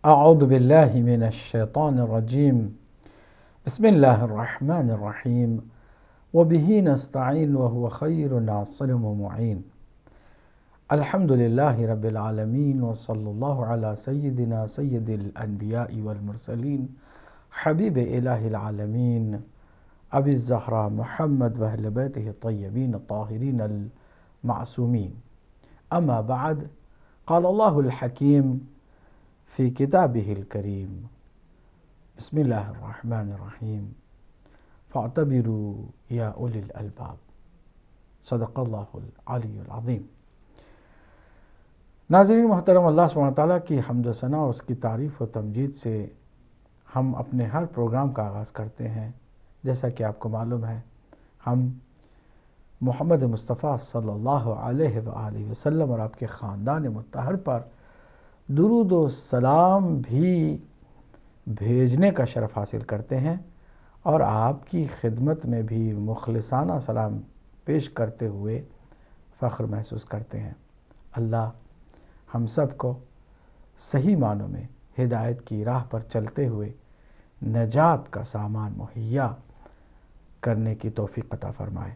أعوذ بالله من الشيطان الرجيم. بسم الله الرحمن الرحيم. وبه نستعين وهو خير ناصر ومعين. الحمد لله رب العالمين، وصلى الله على سيدنا سيد الأنبياء والمرسلين حبيب إله العالمين أبي الزهراء محمد وأهل بيته الطيبين الطاهرين المعصومين. أما بعد، قال الله الحكيم في كتابه الكريم: بسم الله الرحمن الرحيم فاعتبروا يا أولي الألباب. صدق اللہ العلی العظیم. ناظرین محترم، اللہ سبحانہ تعالیٰ کی حمد و ثنا اور اس کی تعریف و تمجید سے ہم اپنے ہر پروگرام کا آغاز کرتے ہیں. جیسا کہ آپ کو معلوم ہے، ہم محمد مصطفیٰ صلی اللہ علیہ وآلہ وسلم اور آپ کے خاندان مطہر پر درود و سلام بھی بھیجنے کا شرف حاصل کرتے ہیں، اور آپ کی خدمت میں بھی مخلصانہ سلام پیش کرتے ہوئے فخر محسوس کرتے ہیں. اللہ ہم سب کو صحیح معنوں میں ہدایت کی راہ پر چلتے ہوئے نجات کا سامان مہیا کرنے کی توفیق عطا فرمائے.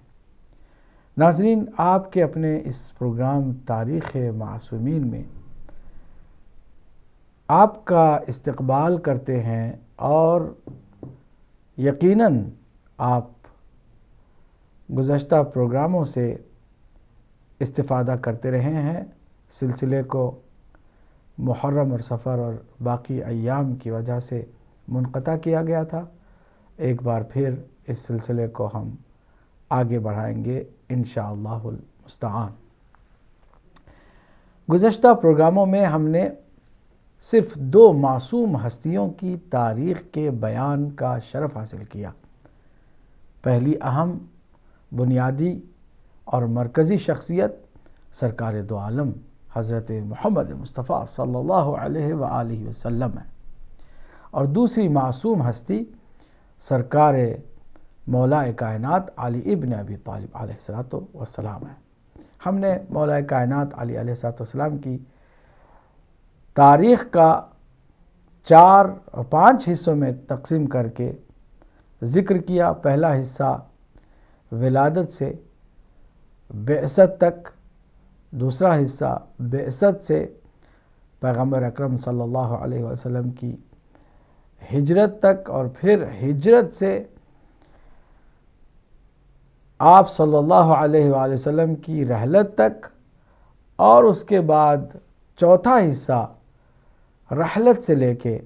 ناظرین، آپ کے اپنے اس پروگرام تاریخ معصومین میں آپ کا استقبال کرتے ہیں، اور یقیناً آپ گزشتہ پروگراموں سے استفادہ کرتے رہے ہیں. سلسلے کو محرم اور سفر اور باقی ایام کی وجہ سے منقطع کیا گیا تھا. ایک بار پھر اس سلسلے کو ہم آگے بڑھائیں گے انشاءاللہ المستعان. گزشتہ پروگراموں میں ہم نے صرف 2 معصوم ہستیوں کی تاریخ کے بیان کا شرف حاصل کیا. پہلی اہم، بنیادی اور مرکزی شخصیت سرکار دو عالم حضرت محمد مصطفیٰ صلی اللہ علیہ وآلہ وسلم ہے، اور دوسری معصوم ہستی سرکار مولا کائنات علی ابن ابی طالب علیہ السلام ہے. ہم نے مولا کائنات علی علیہ السلام کی تاریخ کا 4 اور 5 حصوں میں تقسیم کر کے ذکر کیا. پہلا حصہ ولادت سے بعثت تک، دوسرا حصہ بعثت سے پیغمبر اکرم صلی اللہ علیہ وسلم کی ہجرت تک، اور پھر ہجرت سے آپ صلی اللہ علیہ وآلہ وسلم کی رحلت تک، اور اس کے بعد چوتھا حصہ رحلت سے لے کے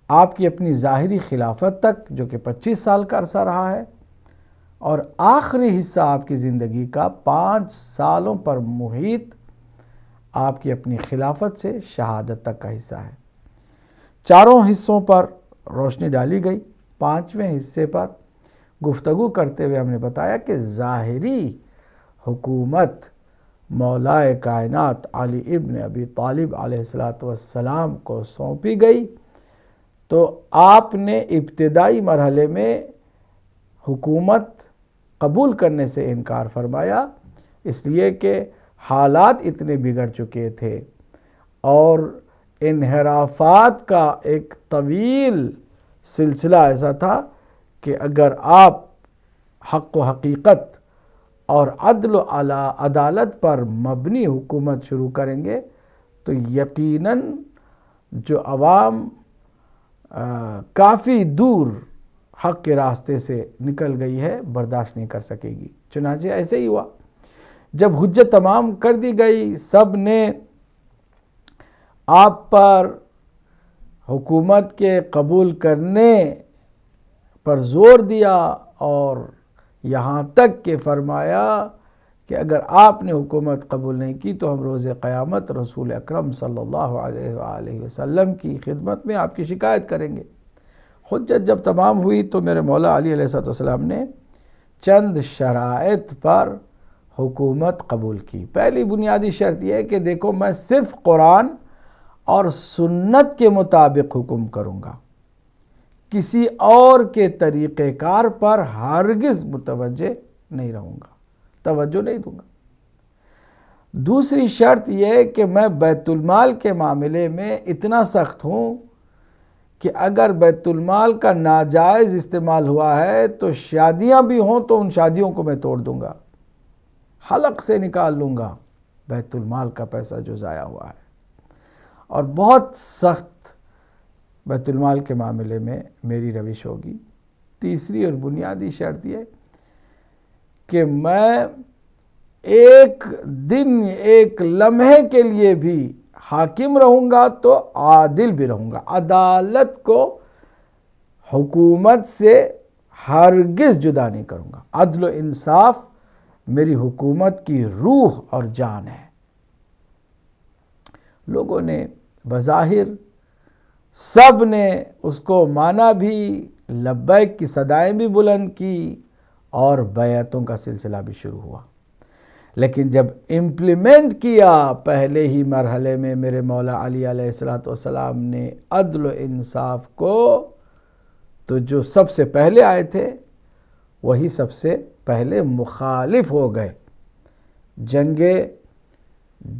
آپ کی اپنی ظاہری خلافت تک، جو کہ 25 سال کا عرصہ رہا ہے، اور آخری حصہ آپ کی زندگی کا 5 سالوں پر محیط آپ کی اپنی خلافت سے شہادت تک کا حصہ ہے. چاروں حصوں پر روشنی ڈالی گئی. 5ویں حصے پر گفتگو کرتے ہوئے ہم نے بتایا کہ ظاہری حکومت مولا کائنات علی ابن ابی طالب علیہ السلام کو سونپی گئی، تو آپ نے ابتدائی مرحلے میں حکومت قبول کرنے سے انکار فرمایا، اس لیے کہ حالات اتنے بگڑ چکے تھے، اور انحرافات کا ایک طویل سلسلہ ایسا تھا کہ اگر آپ حق و حقیقت اور عدل و عدالت پر مبنی حکومت شروع کریں گے تو یقیناً جو عوام کافی دور حق کے راستے سے نکل گئی ہے، برداشت نہیں کر سکے گی. چنانچہ ایسے ہی ہوا. جب حجت تمام کر دی گئی، سب نے آپ پر حکومت کے قبول کرنے پر زور دیا، اور یہاں تک کہ فرمایا کہ اگر آپ نے حکومت قبول نہیں کی تو ہم روز قیامت رسول اکرم صلی اللہ علیہ وآلہ وسلم کی خدمت میں آپ کی شکایت کریں گے. حجت جب تمام ہوئی تو میرے مولا علی علیہ السلام نے چند شرائط پر حکومت قبول کی. پہلی بنیادی شرط یہ ہے کہ دیکھو، میں صرف قرآن اور سنت کے مطابق حکم کروں گا، کسی اور کے طریقہ کار پر ہرگز متوجہ نہیں رہوں گا، توجہ نہیں دوں گا. دوسری شرط یہ کہ میں بیت المال کے معاملے میں اتنا سخت ہوں کہ اگر بیت المال کا ناجائز استعمال ہوا ہے تو شادیاں بھی ہوں تو ان شادیوں کو میں توڑ دوں گا، حلق سے نکال لوں گا بیت المال کا پیسہ جو ضائع ہوا ہے، اور بہت سخت بیت المال کے معاملے میں میری روش ہوگی۔ تیسری اور بنیادی شرط یہ کہ میں ایک دن ایک لمحے کے لیے بھی حاکم رہوں گا تو عادل بھی رہوں گا، عدالت کو حکومت سے ہرگز جدا نہیں کروں گا۔ عدل و انصاف میری حکومت کی روح اور جان ہے۔ لوگوں نے بظاہر سب نے اس کو مانا بھی، لبیک کی صدائیں بھی بلند کی اور بیعتوں کا سلسلہ بھی شروع ہوا، لیکن جب امپلیمنٹ کیا پہلے ہی مرحلے میں میرے مولا علی علیہ السلام نے عدل و انصاف کو، تو جو سب سے پہلے آئے تھے وہی سب سے پہلے مخالف ہو گئے۔ جنگ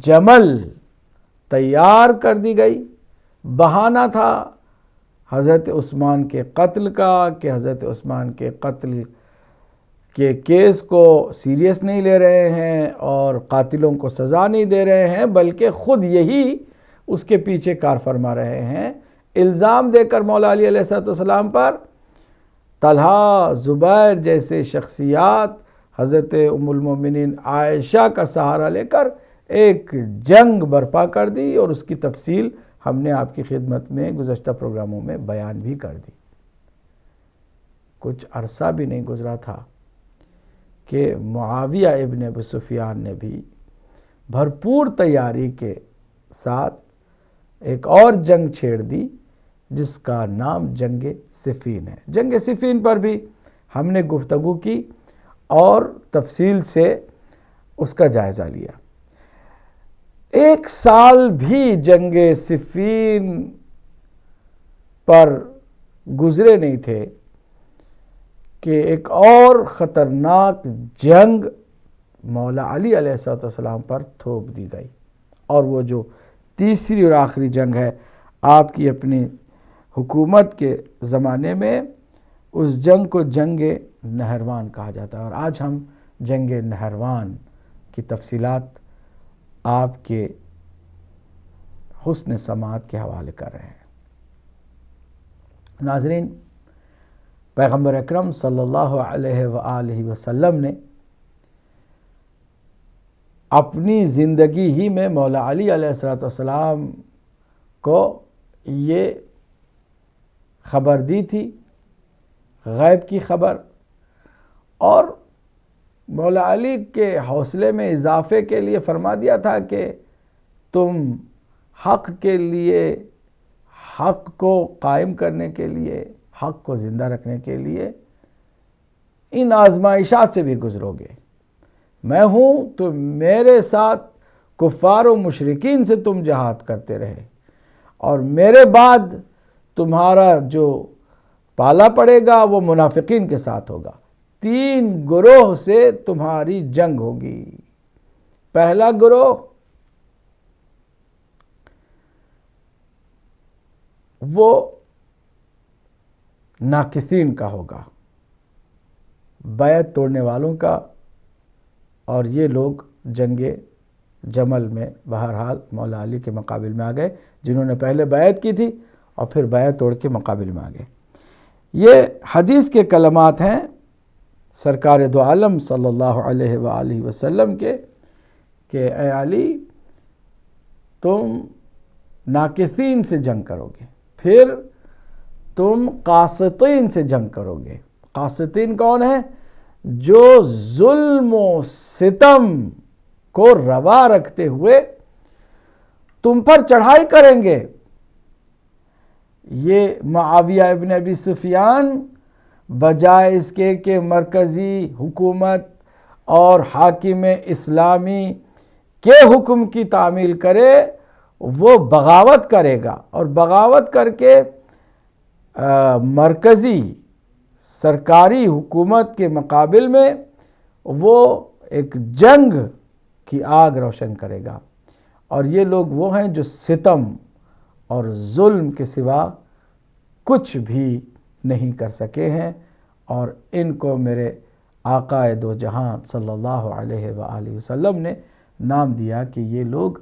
جمل تیار کر دی گئی، بہانہ تھا حضرت عثمان کے قتل کا کہ حضرت عثمان کے قتل کے کیس کو سیریس نہیں لے رہے ہیں اور قاتلوں کو سزا نہیں دے رہے ہیں، بلکہ خود یہی اس کے پیچھے کار فرما رہے ہیں۔ الزام دے کر مولا علی علیہ السلام پر طلحہ، زبیر جیسے شخصیات حضرت ام المومنین عائشہ کا سہارا لے کر ایک جنگ برپا کر دی، اور اس کی تفصیل ہم نے آپ کی خدمت میں گزشتہ پروگراموں میں بیان بھی کر دی۔ کچھ عرصہ بھی نہیں گزرا تھا کہ معاویہ ابن ابی سفیان نے بھی بھرپور تیاری کے ساتھ ایک اور جنگ چھیڑ دی جس کا نام جنگ صفین ہے۔ جنگ صفین پر بھی ہم نے گفتگو کی اور تفصیل سے اس کا جائزہ لیا۔ ایک سال بھی جنگ صفین پر گزرے نہیں تھے کہ ایک اور خطرناک جنگ مولا علی علیہ السلام پر تھوپ دی گئی، اور وہ جو تیسری اور آخری جنگ ہے آپ کی اپنی حکومت کے زمانے میں، اس جنگ کو جنگ نہروان کہا جاتا ہے، اور آج ہم جنگ نہروان کی تفصیلات آپ کے حسن سماعت کے حوالے کر رہے ہیں۔ ناظرین، پیغمبر اکرم صلی اللہ علیہ وآلہ وسلم نے اپنی زندگی ہی میں مولا علی علیہ السلام کو یہ خبر دی تھی، غیب کی خبر، اور مولا علی کے حوصلے میں اضافے کے لیے فرما دیا تھا کہ تم حق کے لیے، حق کو قائم کرنے کے لیے، حق کو زندہ رکھنے کے لیے ان آزمائشات سے بھی گزرو گے۔ میں ہوں تو میرے ساتھ کفار و مشرکین سے تم جہاد کرتے رہے، اور میرے بعد تمہارا جو پالا پڑے گا وہ منافقین کے ساتھ ہوگا۔ 3 گروہ سے تمہاری جنگ ہوگی۔ پہلا گروہ وہ ناقصین کا ہوگا، بیعت توڑنے والوں کا، اور یہ لوگ جنگ جمل میں بہرحال مولا علی کے مقابل میں آ گئے، جنہوں نے پہلے بیعت کی تھی اور پھر بیعت توڑ کے مقابل میں آ گئے۔ یہ حدیث کے کلمات ہیں سرکار دو عالم صلی اللہ علیہ وآلہ وسلم کے کہ اے علی، تم ناقصین سے جنگ کرو گے، پھر تم قاسطین سے جنگ کرو گے۔ قاسطین کون ہیں؟ جو ظلم و ستم کو روا رکھتے ہوئے تم پر چڑھائی کریں گے۔ یہ معاویہ ابن ابی سفیان بجائے اس کے کہ مرکزی حکومت اور حاکم اسلامی کے حکم کی تعمیل کرے، وہ بغاوت کرے گا، اور بغاوت کر کے مرکزی سرکاری حکومت کے مقابل میں وہ ایک جنگ کی آگ روشن کرے گا، اور یہ لوگ وہ ہیں جو ستم اور ظلم کے سوا کچھ بھی نہیں کر سکے ہیں، اور ان کو میرے آقا دو جہاں صلی اللہ علیہ وآلہ وسلم نے نام دیا کہ یہ لوگ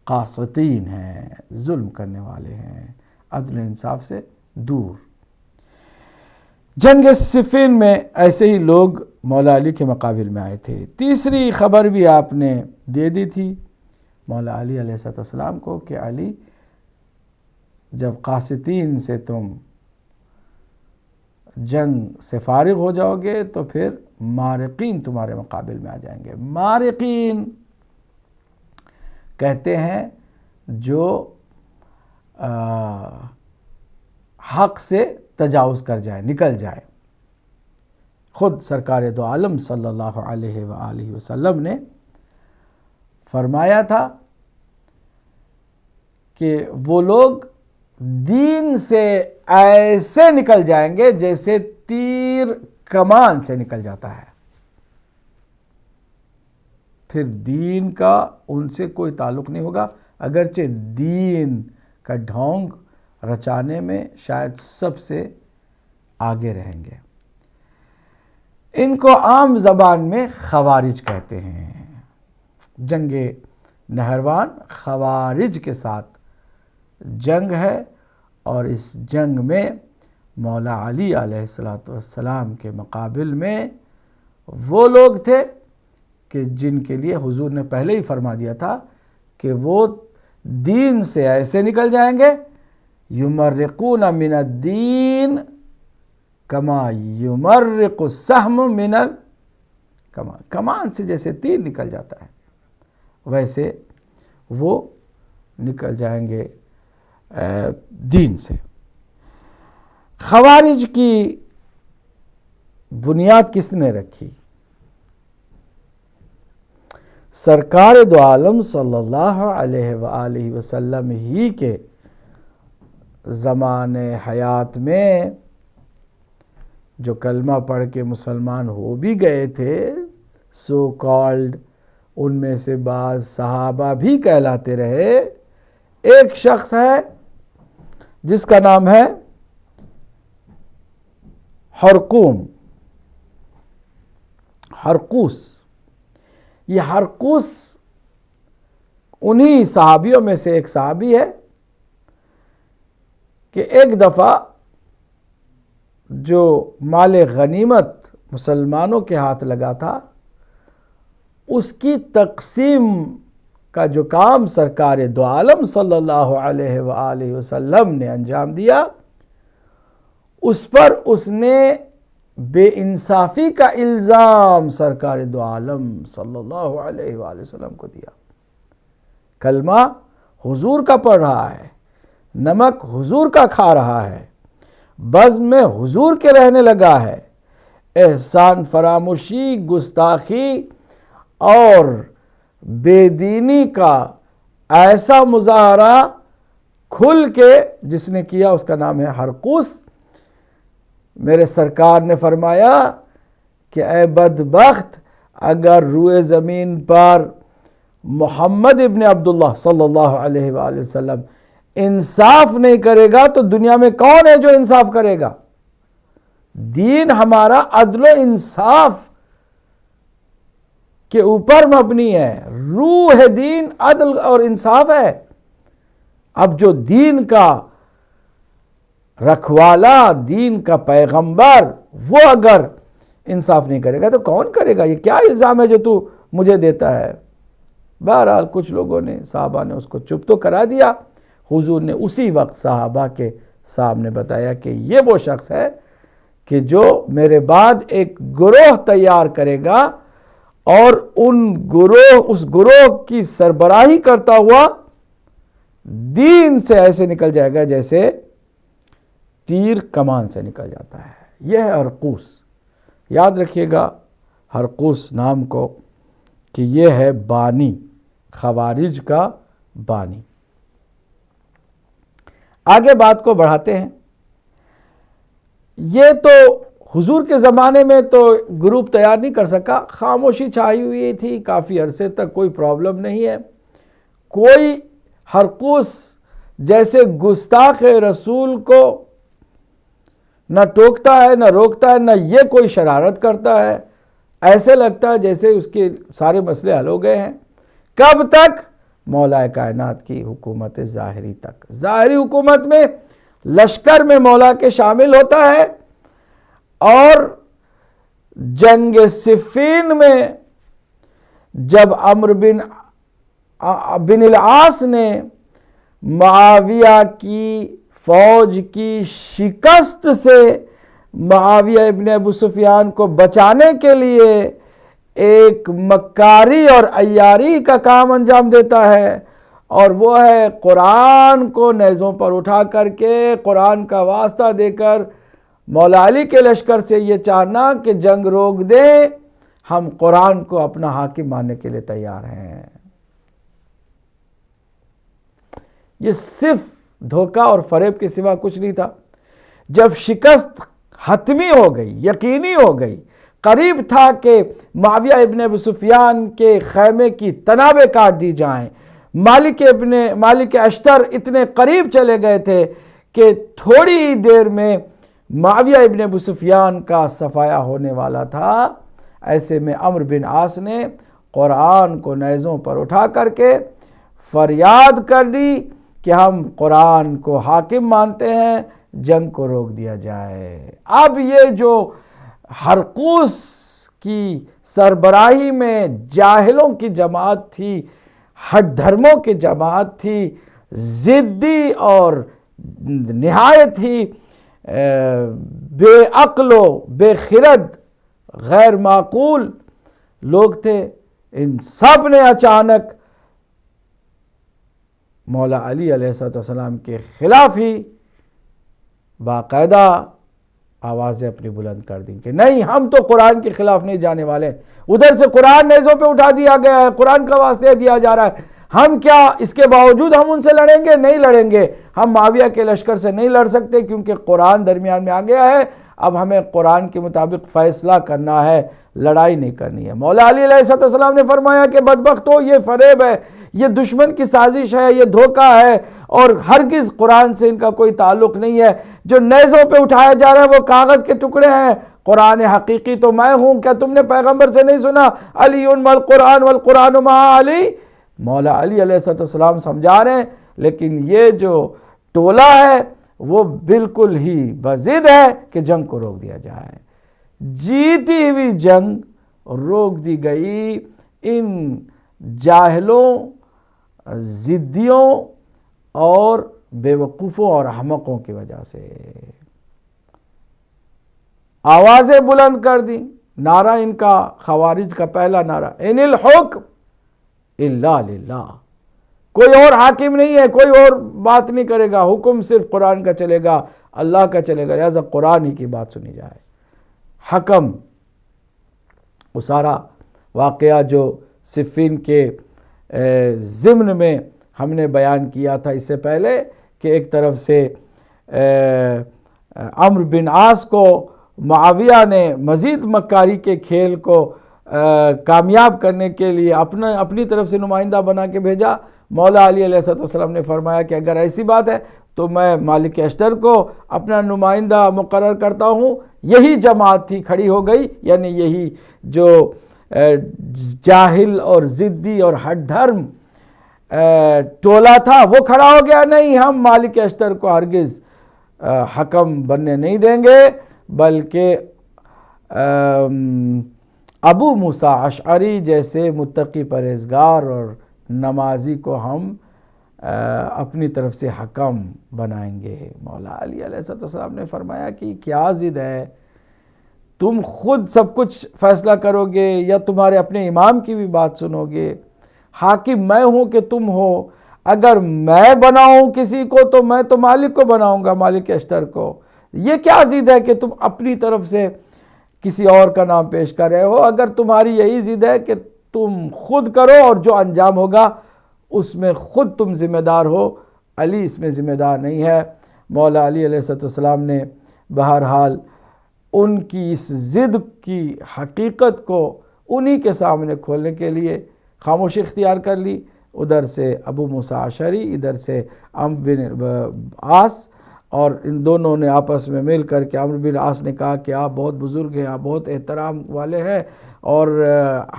قاسطین ہیں، ظلم کرنے والے ہیں، عدل و انصاف سے دور۔ جنگ صفین میں ایسے ہی لوگ مولا علی کے مقابل میں آئے تھے۔ تیسری خبر بھی آپ نے دے دی تھی مولا علی علیہ السلام کو کہ علی، جب قاسطین سے تم جنگ سے فارغ ہو جاؤ گے تو پھر مارقین تمہارے مقابل میں آ جائیں گے۔ مارقین کہتے ہیں جو حق سے تجاوز کر جائے، نکل جائے۔ خود سرکار دو عالم صلی اللہ علیہ وآلہ وسلم نے فرمایا تھا کہ وہ لوگ دین سے ایسے نکل جائیں گے جیسے تیر کمان سے نکل جاتا ہے، پھر دین کا ان سے کوئی تعلق نہیں ہوگا، اگرچہ دین کا ڈھونگ رچانے میں شاید سب سے آگے رہیں گے۔ ان کو عام زبان میں خوارج کہتے ہیں۔ جنگ نہروان خوارج کے ساتھ جنگ ہے، اور اس جنگ میں مولا علی علیہ السلام کے مقابل میں وہ لوگ تھے کہ جن کے لیے حضور نے پہلے ہی فرما دیا تھا کہ وہ دین سے ایسے نکل جائیں گے، یمرقون من الدین کما یمرق السہم من الکمان، کمان سے جیسے تیر نکل جاتا ہے ویسے وہ نکل جائیں گے دین سے۔ خوارج کی بنیاد کس نے رکھی؟ سرکار دو عالم صلی اللہ علیہ وآلہ وسلم ہی کے زمان حیات میں جو کلمہ پڑھ کے مسلمان ہو بھی گئے تھے، سو کالڈ ان میں سے بعض صحابہ بھی کہلاتے رہے۔ ایک شخص ہے جس کا نام ہے ہرقوس۔ یہ ہرقوس انہی صحابیوں میں سے ایک صحابی ہے کہ ایک دفعہ جو مال غنیمت مسلمانوں کے ہاتھ لگا تھا اس کی تقسیم کا جو کام سرکار دو عالم صلی اللہ علیہ وآلہ وسلم نے انجام دیا، اس پر اس نے بے انصافی کا الزام سرکار دو عالم صلی اللہ علیہ وآلہ وسلم کو دیا۔ کلمہ حضور کا پڑھ رہا ہے، نمک حضور کا کھا رہا ہے، بزم میں حضور کے رہنے لگا ہے، احسان فراموشی، گستاخی اور بے دینی کا ایسا مظاہرہ کھل کے جس نے کیا اس کا نام ہے ہرقوس۔ میرے سرکار نے فرمایا کہ اے بدبخت، اگر روئے زمین پر محمد ابن عبداللہ صلی اللہ علیہ وآلہ وسلم انصاف نہیں کرے گا تو دنیا میں کون ہے جو انصاف کرے گا؟ دین ہمارا عدل و انصاف کے اوپر مبنی ہے، روح دین عدل اور انصاف ہے۔ اب جو دین کا رکھوالا، دین کا پیغمبر، وہ اگر انصاف نہیں کرے گا تو کون کرے گا؟ یہ کیا الزام ہے جو تو مجھے دیتا ہے؟ بہرحال کچھ لوگوں نے، صحابہ نے اس کو چپ تو کرا دیا۔ حضور نے اسی وقت صحابہ کے سامنے بتایا کہ یہ وہ شخص ہے کہ جو میرے بعد ایک گروہ تیار کرے گا اور اس گروہ کی سربراہی کرتا ہوا دین سے ایسے نکل جائے گا جیسے تیر کمان سے نکل جاتا ہے۔ یہ ہے ہرقوس۔ یاد رکھیے گا ہرقوس نام کو کہ یہ ہے بانی، خوارج کا بانی۔ آگے بات کو بڑھاتے ہیں۔ یہ تو حضور کے زمانے میں تو گروپ تیار نہیں کر سکا، خاموشی چھائی ہوئی تھی کافی عرصے تک، کوئی پرابلم نہیں ہے. کوئی ہرقوس جیسے گستاخ رسول کو نہ ٹوکتا ہے نہ روکتا ہے، نہ یہ کوئی شرارت کرتا ہے. ایسے لگتا ہے جیسے اس کے سارے مسئلے حل ہو گئے ہیں. کب تک؟ مولا کائنات کی حکومت ظاہری تک. ظاہری حکومت میں لشکر میں مولا کے شامل ہوتا ہے، اور جنگ صفین میں جب عمرو بن العاص نے معاویہ کی فوج کی شکست سے معاویہ ابن ابو سفیان کو بچانے کے لیے ایک مکاری اور عیاری کا کام انجام دیتا ہے، اور وہ ہے قرآن کو نیزوں پر اٹھا کر کے، قرآن کا واسطہ دے کر مولا علی کے لشکر سے یہ چاہنا کہ جنگ روک دیں، ہم قرآن کو اپنا حاکم ماننے کے لیے تیار ہیں. یہ صرف دھوکہ اور فریب کے سوا کچھ نہیں تھا. جب شکست حتمی ہو گئی، یقینی ہو گئی، قریب تھا کہ معاویہ ابن ابو سفیان کے خیمے کی تنابیں کاٹ دی جائیں، مالک اشتر اتنے قریب چلے گئے تھے کہ تھوڑی ہی دیر میں معاویہ ابن ابو سفیان کا صفایا ہونے والا تھا. ایسے میں عمرو بن عاص نے قرآن کو نیزوں پر اٹھا کر کے فریاد کر دی کہ ہم قرآن کو حاکم مانتے ہیں، جنگ کو روک دیا جائے. اب یہ جو ہرقوس کی سربراہی میں جاہلوں کی جماعت تھی، ہٹ دھرموں کی جماعت تھی، ضدی اور نہایت ہی بے عقل و بے خرد غیر معقول لوگ تھے، ان سب نے اچانک مولا علی علیہ السلام کے خلاف ہی باقاعدہ آوازیں اپنی بلند کر دیں کہ نہیں، ہم تو قرآن کے خلاف نہیں جانے والے. ادھر سے قرآن نیزوں پہ اٹھا دیا گیا ہے، قرآن کا واسطہ دیا جا رہا ہے، ہم کیا اس کے باوجود ہم ان سے لڑیں گے؟ نہیں لڑیں گے. ہم معاویہ کے لشکر سے نہیں لڑ سکتے کیونکہ قرآن درمیان میں آ گیا ہے. اب ہمیں قرآن کے مطابق فیصلہ کرنا ہے، لڑائی نہیں کرنی ہے. مولا علی علیہ السلام نے فرمایا کہ بدبختو، یہ فریب ہے، یہ دشمن کی سازش ہے، یہ دھوکہ ہے، اور ہرگز قرآن سے ان کا کوئی تعلق نہیں ہے. جو نیزوں پہ اٹھایا جا رہا ہے وہ کاغذ کے ٹکڑے ہیں، قرآن حقیقی تو میں ہوں. کیا تم نے پیغمبر سے نہیں سنا علی والقرآن والقرآن مع علی؟ مولا علی علیہ السلام سمجھا رہے ہیں، لیکن یہ جو ٹولہ ہے وہ بالکل ہی بضد ہے کہ جنگ کو روک دیا جائے. جیتی ہوئی جنگ روک دی گئی ان جاہلوں، ضدیوں اور بیوقوفوں اور احمقوں کی وجہ سے. آوازیں بلند کر دی. نعرہ ان کا خوارج کا پہلا نعرہ، ان الحکم الا للہ، کوئی اور حاکم نہیں ہے، کوئی اور بات نہیں کرے گا، حکم صرف قرآن کا چلے گا، اللہ کا چلے گا، لہذا قرآن ہی کی بات سنی جائے. حکم، وہ سارا واقعہ جو صفین کے ضمن میں ہم نے بیان کیا تھا اس سے پہلے کہ ایک طرف سے عمرو بن عاص کو معاویہ نے مزید مکاری کے کھیل کو کامیاب کرنے کے لیے اپنی طرف سے نمائندہ بنا کے بھیجا. مولا علی علیہ السلام نے فرمایا کہ اگر ایسی بات ہے تو میں مالک اشتر کو اپنا نمائندہ مقرر کرتا ہوں. یہی جماعت تھی کھڑی ہو گئی، یعنی یہی جو جاہل اور ضدی اور ہٹ دھرم ٹولہ تھا وہ کھڑا ہو گیا. نہیں، ہم مالک اشتر کو ہرگز حکم بننے نہیں دیں گے، بلکہ ابو موسیٰ اشعری جیسے متقی پرہیزگار اور نمازی کو ہم اپنی طرف سے حکم بنائیں گے. مولا علی علیہ السلام نے فرمایا کہ کیا ضد ہے، تم خود سب کچھ فیصلہ کرو گے یا تمہارے اپنے امام کی بھی بات سنو گے؟ حاکم میں ہوں کہ تم ہو؟ اگر میں بناؤں کسی کو تو میں تو مالک کو بناؤں گا، مالک اشتر کو. یہ کیا ضد ہے کہ تم اپنی طرف سے کسی اور کا نام پیش کر رہے ہو؟ اگر تمہاری یہی ضد ہے کہ تم خود کرو اور جو انجام ہوگا اس میں خود تم ذمہ دار ہو، علی اس میں ذمہ دار نہیں ہے. مولا علی علیہ السلام نے بہرحال ان کی اس ضد کی حقیقت کو انہی کے سامنے کھولنے کے لیے خاموشی اختیار کر لی. ادھر سے ابو موسیٰ اشعری، ادھر سے عمرو بن عاص، اور ان دونوں نے آپس میں مل کر کے عمرو بن عاص نے کہا کہ آپ بہت بزرگ ہیں، آپ بہت احترام والے ہیں، اور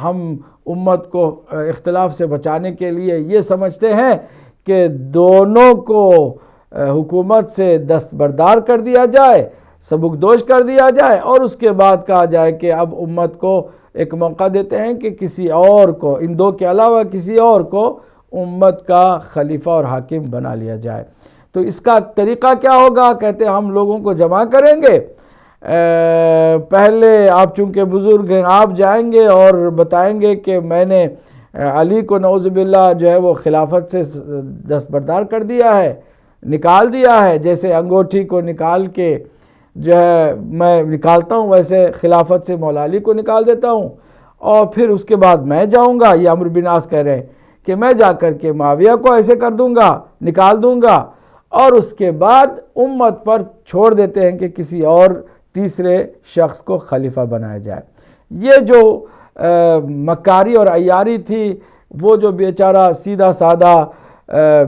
ہم امت کو اختلاف سے بچانے کے لیے یہ سمجھتے ہیں کہ دونوں کو حکومت سے دستبردار کر دیا جائے، سبکدوش کر دیا جائے، اور اس کے بعد کہا جائے کہ اب امت کو ایک موقع دیتے ہیں کہ کسی اور کو، ان دو کے علاوہ کسی اور کو امت کا خلیفہ اور حاکم بنا لیا جائے. تو اس کا طریقہ کیا ہوگا؟ کہتے ہیں ہم لوگوں کو جمع کریں گے، پہلے آپ چونکہ بزرگ ہیں آپ جائیں گے اور بتائیں گے کہ میں نے علی کو نعوذ باللہ جو ہے وہ خلافت سے دستبردار کر دیا ہے، نکال دیا ہے، جیسے انگوٹھی کو نکال کے جو ہے میں نکالتا ہوں ویسے خلافت سے مولا علی کو نکال دیتا ہوں، اور پھر اس کے بعد میں جاؤں گا. یہ عمرو بن عاص کہہ رہے ہیں کہ میں جا کر کے معاویہ کو ایسے کر دوں گا، نکال دوں گا، اور اس کے بعد امت پر چھوڑ دیتے ہیں کہ کسی اور تیسرے شخص کو خلیفہ بنایا جائے. یہ جو مکاری اور عیاری تھی، وہ جو بیچارہ سیدھا سادہ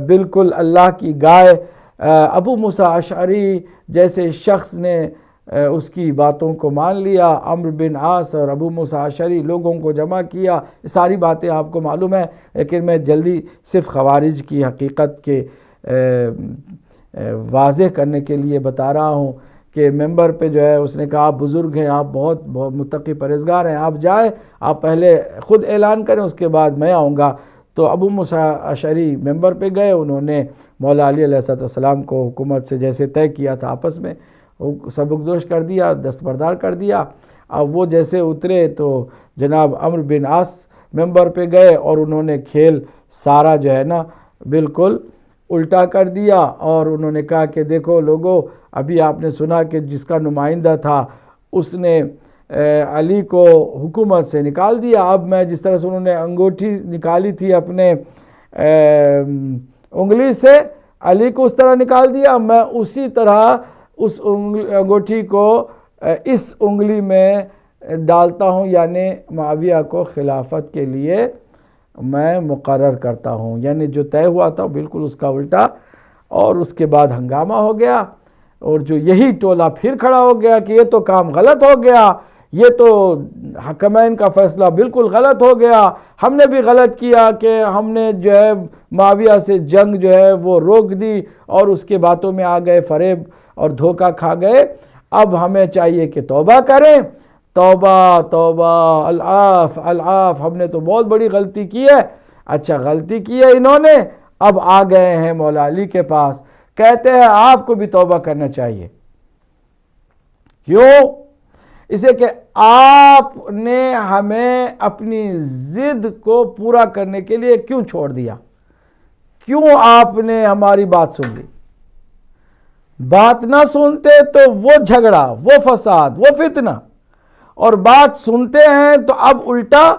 بالکل اللہ کی گائے ابو موسیٰ اشعری جیسے شخص نے اس کی باتوں کو مان لیا. عمرو بن عاص اور ابو موسیٰ اشعری لوگوں کو جمع کیا. ساری باتیں آپ کو معلوم ہے، لیکن میں جلدی صرف خوارج کی حقیقت کے واضح کرنے کے لیے بتا رہا ہوں کہ ممبر پہ جو ہے اس نے کہا آپ بزرگ ہیں، آپ بہت متقی پرہیزگار ہیں، آپ جائیں، آپ پہلے خود اعلان کریں، اس کے بعد میں آؤں گا. تو ابو موسیٰ اشعری ممبر پہ گئے، انہوں نے مولا علی علیہ السلام کو حکومت سے جیسے طے کیا تھا آپس میں سبکدوش کر دیا، دستبردار کر دیا. اب وہ جیسے اترے تو جناب عمرو بن عاص ممبر پہ گئے اور انہوں نے کھیل سارا جو ہے نا بالکل الٹا کر دیا، اور انہوں نے کہا کہ دیکھو لوگو، ابھی آپ نے سنا کہ جس کا نمائندہ تھا اس نے علی کو حکومت سے نکال دیا. اب میں جس طرح سے انہوں نے انگوٹھی نکالی تھی اپنے انگلی سے، علی کو اس طرح نکال دیا، میں اسی طرح اس انگوٹھی کو اس انگلی میں ڈالتا ہوں، یعنی معاویہ کو خلافت کے لیے میں مقرر کرتا ہوں. یعنی جو طے ہوا تھا بالکل اس کا الٹا. اور اس کے بعد ہنگامہ ہو گیا، اور جو یہی ٹولہ پھر کھڑا ہو گیا کہ یہ تو کام غلط ہو گیا، یہ تو حکمین کا فیصلہ بالکل غلط ہو گیا، ہم نے بھی غلط کیا کہ ہم نے جو ہے معاویہ سے جنگ جو ہے وہ روک دی، اور اس کے باتوں میں آ گئے، فریب اور دھوکہ کھا گئے. اب ہمیں چاہیے کہ توبہ کریں. توبہ توبہ، العاف العاف، ہم نے تو بہت بڑی غلطی کی ہے. اچھا غلطی کی ہے انہوں نے، اب آ گئے ہیں مولا علی کے پاس، کہتے ہیں آپ کو بھی توبہ کرنا چاہیے. کیوں؟ اسے کہ آپ نے ہمیں اپنی ضد کو پورا کرنے کے لیے کیوں چھوڑ دیا؟ کیوں آپ نے ہماری بات سن لی؟ بات نہ سنتے تو وہ جھگڑا، وہ فساد، وہ فتنہ، اور بات سنتے ہیں تو اب الٹا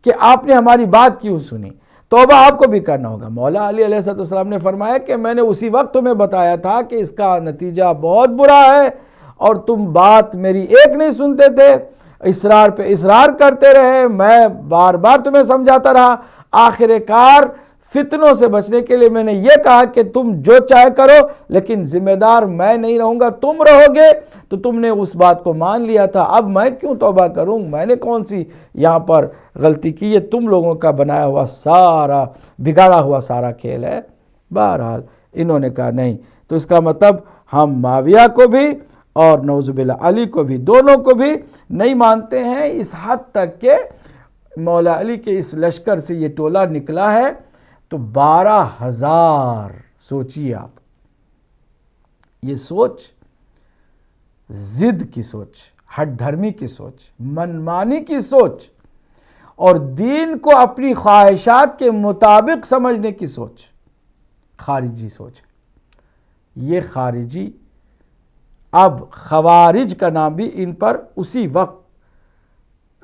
کہ آپ نے ہماری بات کیوں سنی. توبہ آپ کو بھی کرنا ہوگا. مولا علی علیہ السلام نے فرمایا کہ میں نے اسی وقت تمہیں بتایا تھا کہ اس کا نتیجہ بہت برا ہے، اور تم بات میری ایک نہیں سنتے تھے، اصرار پہ اصرار کرتے رہے، میں بار بار تمہیں سمجھاتا رہا. آخر کار فتنوں سے بچنے کے لیے میں نے یہ کہا کہ تم جو چاہے کرو، لیکن ذمہ دار میں نہیں رہوں گا، تم رہو گے. تو تم نے اس بات کو مان لیا تھا، اب میں کیوں توبہ کروں؟ میں نے کون سی یہاں پر غلطی کی؟ یہ تم لوگوں کا بنایا ہوا سارا، بگاڑا ہوا سارا کھیل ہے. بہرحال انہوں نے کہا نہیں. تو اس کا مطلب ہم معاویہ کو بھی اور نعوذ باللہ علی کو بھی، دونوں کو بھی نہیں مانتے ہیں، اس حد تک کہ مولا علی کے اس لشکر سے یہ ٹولہ نکلا ہے تو 12,000. سوچیے آپ، یہ سوچ ضد کی سوچ، ہٹ دھرمی کی سوچ، منمانی کی سوچ، اور دین کو اپنی خواہشات کے مطابق سمجھنے کی سوچ خارجی سوچ. یہ خارجی، اب خوارج کا نام بھی ان پر اسی وقت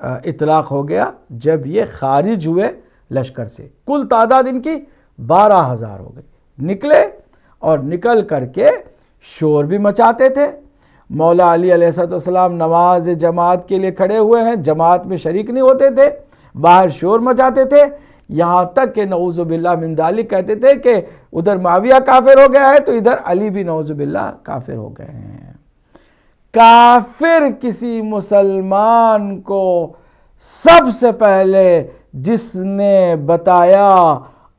اطلاق ہو گیا جب یہ خارج ہوئے لشکر سے. کل تعداد ان کی 12,000 ہو گئی. نکلے اور نکل کر کے شور بھی مچاتے تھے، مولا علی علیہ السلام نماز جماعت کے لیے کھڑے ہوئے ہیں، جماعت میں شریک نہیں ہوتے تھے، باہر شور مچاتے تھے، یہاں تک کہ نعوذ باللہ من ذالک کہتے تھے کہ ادھر معاویہ کافر ہو گیا ہے تو ادھر علی بھی نعوذ باللہ کافر ہو گئے ہیں۔ کافر کسی مسلمان کو سب سے پہلے جس نے بتایا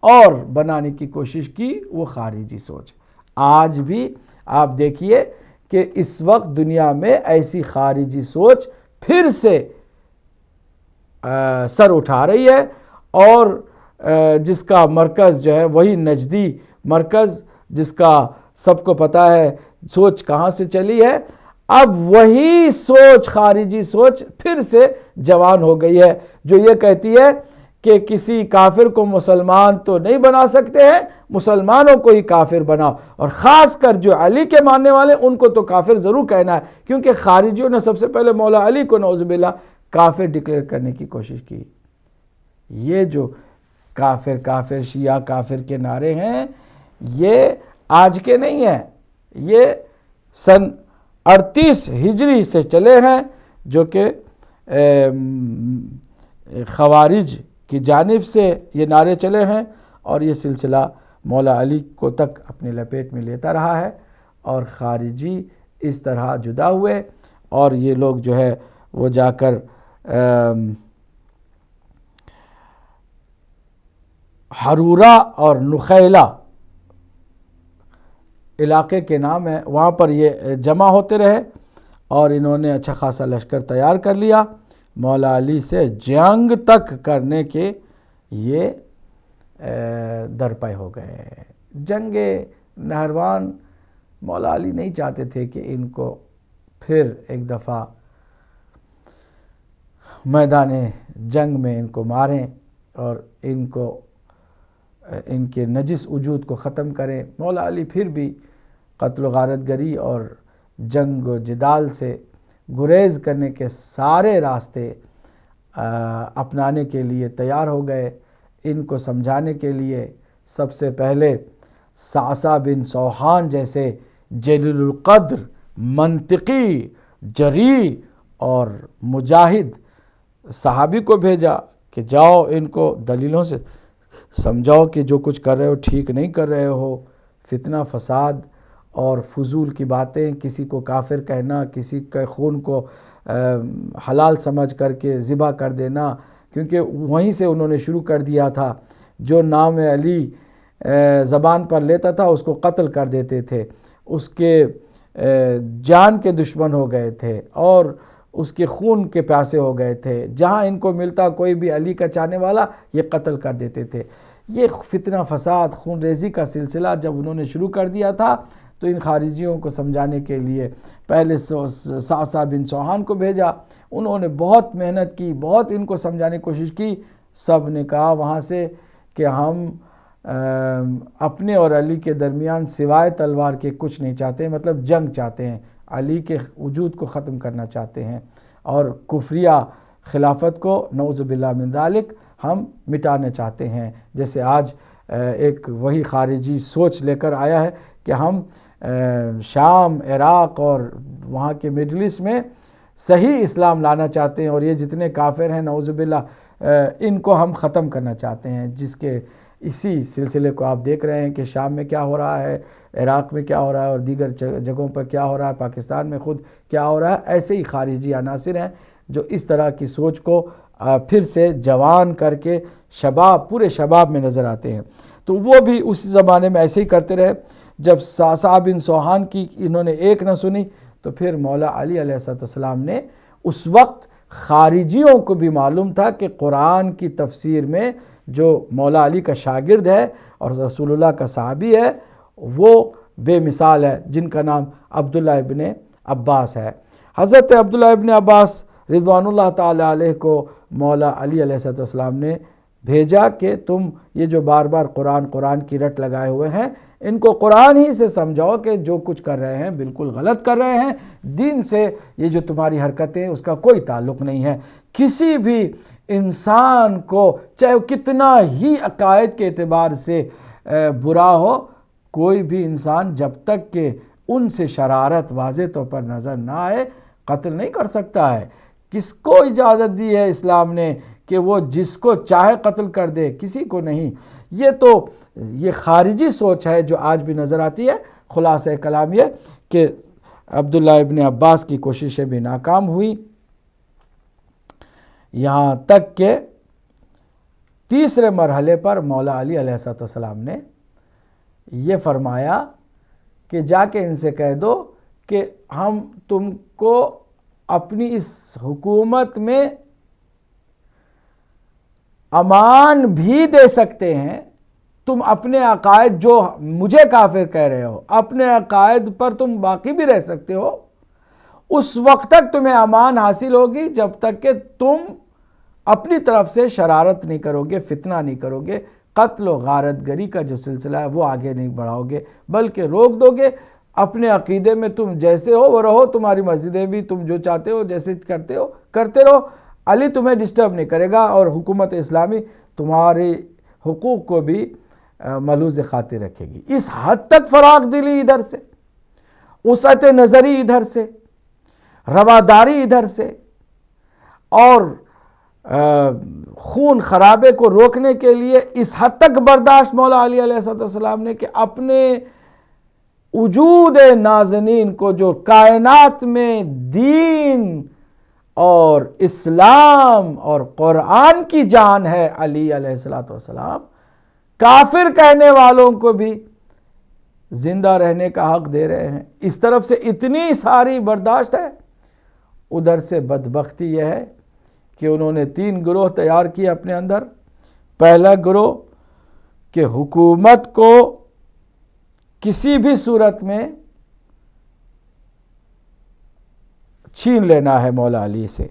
اور بنانے کی کوشش کی وہ خارجی سوچ۔ آج بھی آپ دیکھیے کہ اس وقت دنیا میں ایسی خارجی سوچ پھر سے سر اٹھا رہی ہے، اور جس کا مرکز جو ہے وہی نجدی مرکز، جس کا سب کو پتہ ہے سوچ کہاں سے چلی ہے، اب وہی سوچ خارجی سوچ پھر سے جوان ہو گئی ہے، جو یہ کہتی ہے کہ کسی کافر کو مسلمان تو نہیں بنا سکتے ہیں، مسلمانوں کو ہی کافر بناؤ، اور خاص کر جو علی کے ماننے والے ان کو تو کافر ضرور کہنا ہے، کیونکہ خارجیوں نے سب سے پہلے مولا علی کو نعوذ باللہ کافر ڈکلیئر کرنے کی کوشش کی۔ یہ جو کافر کافر شیعہ کافر کے نعرے ہیں یہ آج کے نہیں ہیں، یہ سن 38 ہجری سے چلے ہیں، جو کہ خوارج کی جانب سے یہ نعرے چلے ہیں، اور یہ سلسلہ مولا علی کو تک اپنی لپیٹ میں لیتا رہا ہے، اور خارجی اس طرح جدا ہوئے، اور یہ لوگ جو ہے وہ جا کر حرورہ اور نخیلہ علاقے کے نام ہے، وہاں پر یہ جمع ہوتے رہے، اور انہوں نے اچھا خاصا لشکر تیار کر لیا، مولا علی سے جنگ تک کرنے کے یہ درپے ہو گئے۔ جنگ نہروان مولا علی نہیں چاہتے تھے کہ ان کو پھر ایک دفعہ میدان جنگ میں ان کو ماریں اور ان کو ان کے نجس وجود کو ختم کریں۔ مولا علی پھر بھی قتل و غارت گری اور جنگ و جدال سے گریز کرنے کے سارے راستے اپنانے کے لیے تیار ہو گئے۔ ان کو سمجھانے کے لیے سب سے پہلے صعصع بن سوحان جیسے جلیل القدر منطقی جری اور مجاہد صحابی کو بھیجا کہ جاؤ ان کو دلیلوں سے سمجھاؤ کہ جو کچھ کر رہے ہو ٹھیک نہیں کر رہے ہو، فتنہ فساد اور فضول کی باتیں، کسی کو کافر کہنا، کسی کے خون کو حلال سمجھ کر کے ذبح کر دینا، کیونکہ وہیں سے انہوں نے شروع کر دیا تھا، جو نام علی زبان پر لیتا تھا اس کو قتل کر دیتے تھے، اس کے جان کے دشمن ہو گئے تھے اور اس کے خون کے پیاسے ہو گئے تھے، جہاں ان کو ملتا کوئی بھی علی کا چاہنے والا یہ قتل کر دیتے تھے۔ یہ فتنہ فساد خون ریزی کا سلسلہ جب انہوں نے شروع کر دیا تھا تو ان خارجیوں کو سمجھانے کے لیے پہلے صعصع بن سوحان کو بھیجا، انہوں نے بہت محنت کی، بہت ان کو سمجھانے کی کوشش کی، سب نے کہا وہاں سے کہ ہم اپنے اور علی کے درمیان سوائے تلوار کے کچھ نہیں چاہتے، مطلب جنگ چاہتے ہیں، علی کے وجود کو ختم کرنا چاہتے ہیں اور کفریہ خلافت کو نعوذ باللہ من ذالک ہم مٹانا چاہتے ہیں۔ جیسے آج ایک وہی خارجی سوچ لے کر آیا ہے کہ ہم شام، عراق اور وہاں کے مڈل ایسٹ میں صحیح اسلام لانا چاہتے ہیں، اور یہ جتنے کافر ہیں نعوذ باللہ ان کو ہم ختم کرنا چاہتے ہیں، جس کے اسی سلسلے کو آپ دیکھ رہے ہیں کہ شام میں کیا ہو رہا ہے، عراق میں کیا ہو رہا ہے، اور دیگر جگہوں پر کیا ہو رہا ہے، پاکستان میں خود کیا ہو رہا ہے۔ ایسے ہی خارجی عناصر ہیں جو اس طرح کی سوچ کو پھر سے جوان کر کے شباب، پورے شباب میں نظر آتے ہیں۔ تو وہ بھی اس زمانے میں ایسے ہی کرتے رہے۔ جب صعصع بن سوحان کی انہوں نے ایک نہ سنی تو پھر مولا علی علیہ السلام نے، اس وقت خارجیوں کو بھی معلوم تھا کہ قرآن کی تفسیر میں جو مولا علی کا شاگرد ہے اور رسول اللہ کا صحابی ہے وہ بے مثال ہے، جن کا نام عبداللہ ابن عباس ہے۔ حضرت عبداللہ ابن عباس رضوان اللہ تعالی علیہ کو مولا علی علیہ السلام نے بھیجا کہ تم یہ جو بار بار قرآن کی رٹ لگائے ہوئے ہیں ان کو قرآن ہی سے سمجھاؤ کہ جو کچھ کر رہے ہیں بالکل غلط کر رہے ہیں، دین سے یہ جو تمہاری حرکتیں اس کا کوئی تعلق نہیں ہے۔ کسی بھی انسان کو چاہے وہ کتنا ہی عقائد کے اعتبار سے برا ہو، کوئی بھی انسان جب تک کہ ان سے شرارت واضح طور پر نظر نہ آئے قتل نہیں کر سکتا ہے۔ کس کو اجازت دی ہے اسلام نے کہ وہ جس کو چاہے قتل کر دے؟ کسی کو نہیں۔ یہ خارجی سوچ ہے جو آج بھی نظر آتی ہے۔ خلاصہ کلام یہ کہ عبداللہ ابن عباس کی کوششیں بھی ناکام ہوئی، یہاں تک کہ تیسرے مرحلے پر مولا علی علیہ السلام نے یہ فرمایا کہ جا کے ان سے کہہ دو کہ ہم تم کو اپنی اس حکومت میں امان بھی دے سکتے ہیں، تم اپنے عقائد جو مجھے کافر کہہ رہے ہو اپنے عقائد پر تم باقی بھی رہ سکتے ہو، اس وقت تک تمہیں امان حاصل ہوگی جب تک کہ تم اپنی طرف سے شرارت نہیں کرو گے، فتنہ نہیں کرو گے، قتل و غارت گری کا جو سلسلہ ہے وہ آگے نہیں بڑھاؤ گے، بلکہ روک دو گے۔ اپنے عقیدے میں تم جیسے ہو وہ رہو، تمہاری مسجدیں بھی تم جو چاہتے ہو جیسے کرتے رہو، علی تمہیں ڈسٹرب نہیں کرے گا، اور حکومت اسلامی تمہارے حقوق کو بھی ملحوظ خاطر رکھے گی۔ اس حد تک فراغ دلی ادھر سے، وسعت نظری ادھر سے، رواداری ادھر سے، اور خون خرابے کو روکنے کے لیے اس حد تک برداشت مولا علی علیہ السلام نے کہ اپنے وجود نازنین کو جو کائنات میں دین اور اسلام اور قرآن کی جان ہے علی علیہ السلام، کافر کہنے والوں کو بھی زندہ رہنے کا حق دے رہے ہیں۔ اس طرف سے اتنی ساری برداشت ہے، ادھر سے بدبختی یہ ہے کہ انہوں نے 3 گروہ تیار کیے اپنے اندر۔ پہلا گروہ کہ حکومت کو کسی بھی صورت میں چھین لینا ہے مولا علی سے۔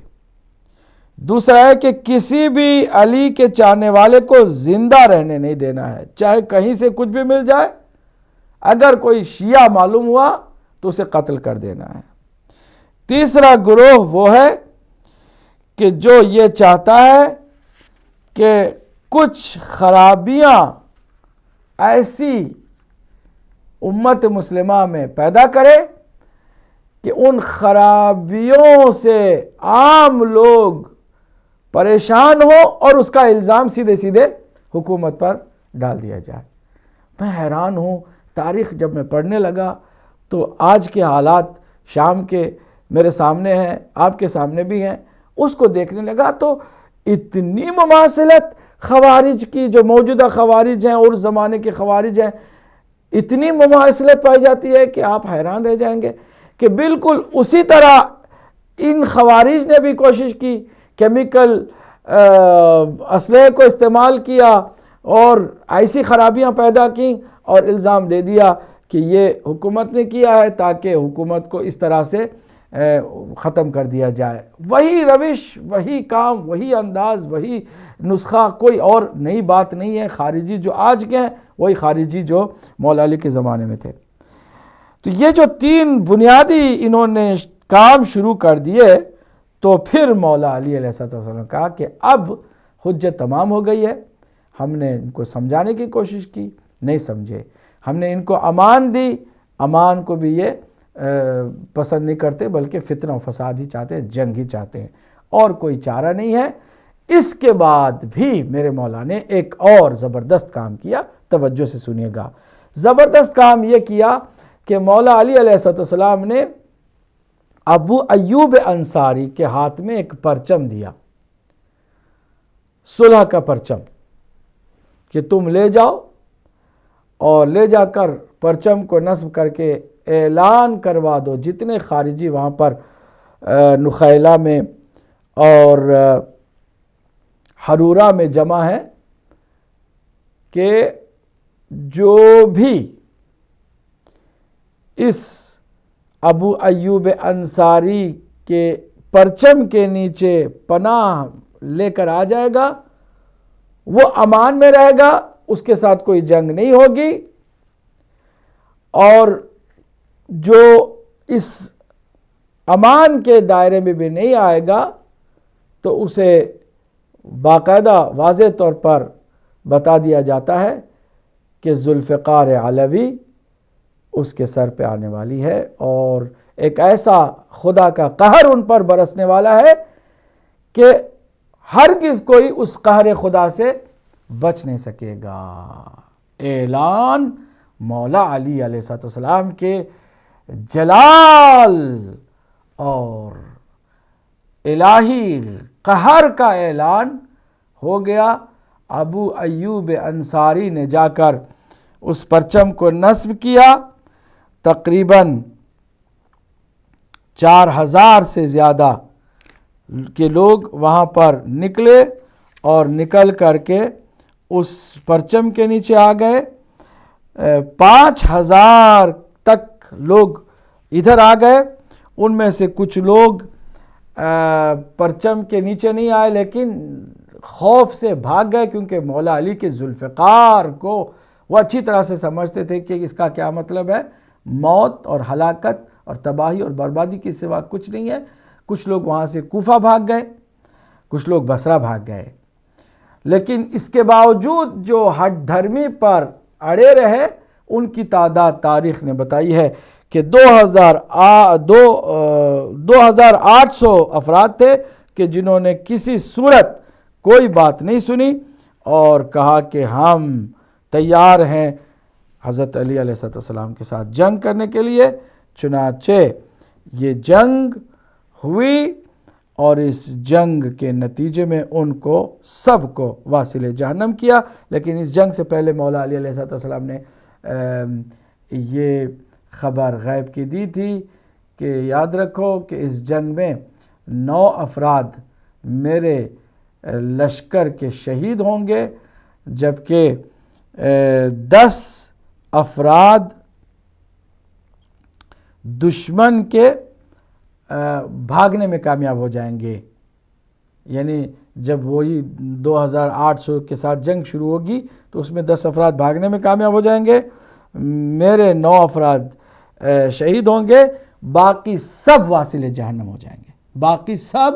دوسرا ہے کہ کسی بھی علی کے چاہنے والے کو زندہ رہنے نہیں دینا ہے، چاہے کہیں سے کچھ بھی مل جائے، اگر کوئی شیعہ معلوم ہوا تو اسے قتل کر دینا ہے۔ تیسرا گروہ وہ ہے کہ جو یہ چاہتا ہے کہ کچھ خرابیاں ایسی امت مسلمہ میں پیدا کرے کہ ان خرابیوں سے عام لوگ پریشان ہو اور اس کا الزام سیدھے سیدھے حکومت پر ڈال دیا جائے۔ میں حیران ہوں، تاریخ جب میں پڑھنے لگا تو آج کے حالات شام کے میرے سامنے ہیں، آپ کے سامنے بھی ہیں، اس کو دیکھنے لگا تو اتنی مماثلت خوارج کی، جو موجودہ خوارج ہیں اور اس زمانے کے خوارج ہیں، اتنی مماثلت پائی جاتی ہے کہ آپ حیران رہ جائیں گے کہ بالکل اسی طرح ان خوارج نے بھی کوشش کی، کیمیکل اسلحے کو استعمال کیا اور ایسی خرابیاں پیدا کی اور الزام دے دیا کہ یہ حکومت نے کیا ہے تاکہ حکومت کو اس طرح سے ختم کر دیا جائے۔ وہی روش، وہی کام، وہی انداز، وہی نسخہ، کوئی اور نئی بات نہیں ہے۔ خارجی جو آج کے ہیں وہی خارجی جو مولا علی کے زمانے میں تھے۔ تو یہ جو 3 بنیادی انہوں نے کام شروع کر دیے، تو پھر مولا علی علیہ السلام نے کہا کہ اب حجت تمام ہو گئی ہے۔ ہم نے ان کو سمجھانے کی کوشش کی، نہیں سمجھے۔ ہم نے ان کو امان دی، امان کو بھی یہ پسند نہیں کرتے، بلکہ فتنہ و فساد ہی چاہتے ہیں، جنگ ہی چاہتے ہیں، اور کوئی چارہ نہیں ہے۔ اس کے بعد بھی میرے مولا نے ایک اور زبردست کام کیا، توجہ سے سنیے گا۔ زبردست کام یہ کیا کہ مولا علی علیہ السلام نے ابو ایوب انصاری کے ہاتھ میں ایک پرچم دیا، صلح کا پرچم، کہ تم لے جاؤ اور لے جا کر پرچم کو نصب کر کے اعلان کروا دو جتنے خارجی وہاں پر نخیلہ میں اور حرورہ میں جمع ہیں، کہ جو بھی اس ابو ایوب انصاری کے پرچم کے نیچے پناہ لے کر آ جائے گا وہ امان میں رہے گا، اس کے ساتھ کوئی جنگ نہیں ہوگی، اور جو اس امان کے دائرے میں بھی نہیں آئے گا تو اسے باقاعدہ واضح طور پر بتا دیا جاتا ہے کہ ذوالفقار علوی اس کے سر پہ آنے والی ہے، اور ایک ایسا خدا کا قہر ان پر برسنے والا ہے کہ ہرگز کوئی اس قہر خدا سے بچ نہیں سکے گا۔ اعلان مولا علی علیہ السلام کے جلال اور الہی قہر کا اعلان ہو گیا۔ ابو ایوب انصاری نے جا کر اس پرچم کو نصب کیا، تقریباً 4000 سے زیادہ کے لوگ وہاں پر نکلے اور نکل کر کے اس پرچم کے نیچے آ گئے۔ 5000 تک لوگ ادھر آ گئے، ان میں سے کچھ لوگ پرچم کے نیچے نہیں آئے لیکن خوف سے بھاگ گئے، کیونکہ مولا علی کے ذوالفقار کو وہ اچھی طرح سے سمجھتے تھے کہ اس کا کیا مطلب ہے، موت اور ہلاکت اور تباہی اور بربادی کے سوا کچھ نہیں ہے۔ کچھ لوگ وہاں سے کوفہ بھاگ گئے، کچھ لوگ بصرہ بھاگ گئے، لیکن اس کے باوجود جو ہٹ دھرمی پر اڑے رہے ان کی تعداد تاریخ نے بتائی ہے کہ 2800 افراد تھے کہ جنہوں نے کسی صورت کوئی بات نہیں سنی اور کہا کہ ہم تیار ہیں حضرت علی علیہ السلام کے ساتھ جنگ کرنے کے لیے۔ چنانچہ یہ جنگ ہوئی اور اس جنگ کے نتیجے میں ان کو سب کو واصل جہنم کیا۔ لیکن اس جنگ سے پہلے مولا علی علیہ السلام نے یہ خبر غیب کی دی تھی کہ یاد رکھو کہ اس جنگ میں 9 افراد میرے لشکر کے شہید ہوں گے، جبکہ 10 افراد دشمن کے بھاگنے میں کامیاب ہو جائیں گے۔ یعنی جب وہی 2800 کے ساتھ جنگ شروع ہوگی تو اس میں 10 افراد بھاگنے میں کامیاب ہو جائیں گے، میرے 9 افراد شہید ہوں گے، باقی سب واصل جہنم ہو جائیں گے، باقی سب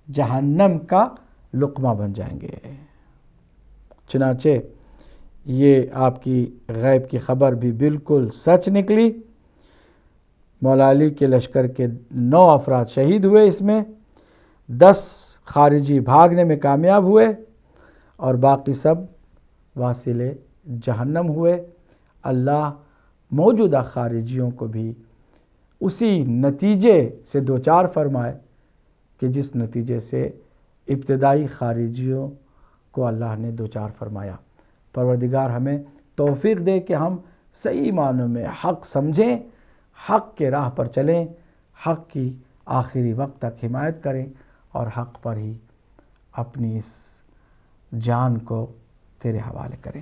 جہنم کا لقمہ بن جائیں گے۔ چنانچہ یہ آپ کی غیب کی خبر بھی بالکل سچ نکلی۔ مولا علی کے لشکر کے 9 افراد شہید ہوئے، اس میں 10 خارجی بھاگنے میں کامیاب ہوئے اور باقی سب واصل جہنم ہوئے۔ اللہ موجودہ خارجیوں کو بھی اسی نتیجے سے دوچار فرمائے کہ جس نتیجے سے ابتدائی خارجیوں کو اللہ نے دوچار فرمایا۔ پروردگار ہمیں توفیق دے کہ ہم صحیح معنوں میں حق سمجھیں، حق کے راہ پر چلیں، حق کی آخری وقت تک حمایت کریں اور حق پر ہی اپنی اس جان کو تیرے حوالے کریں۔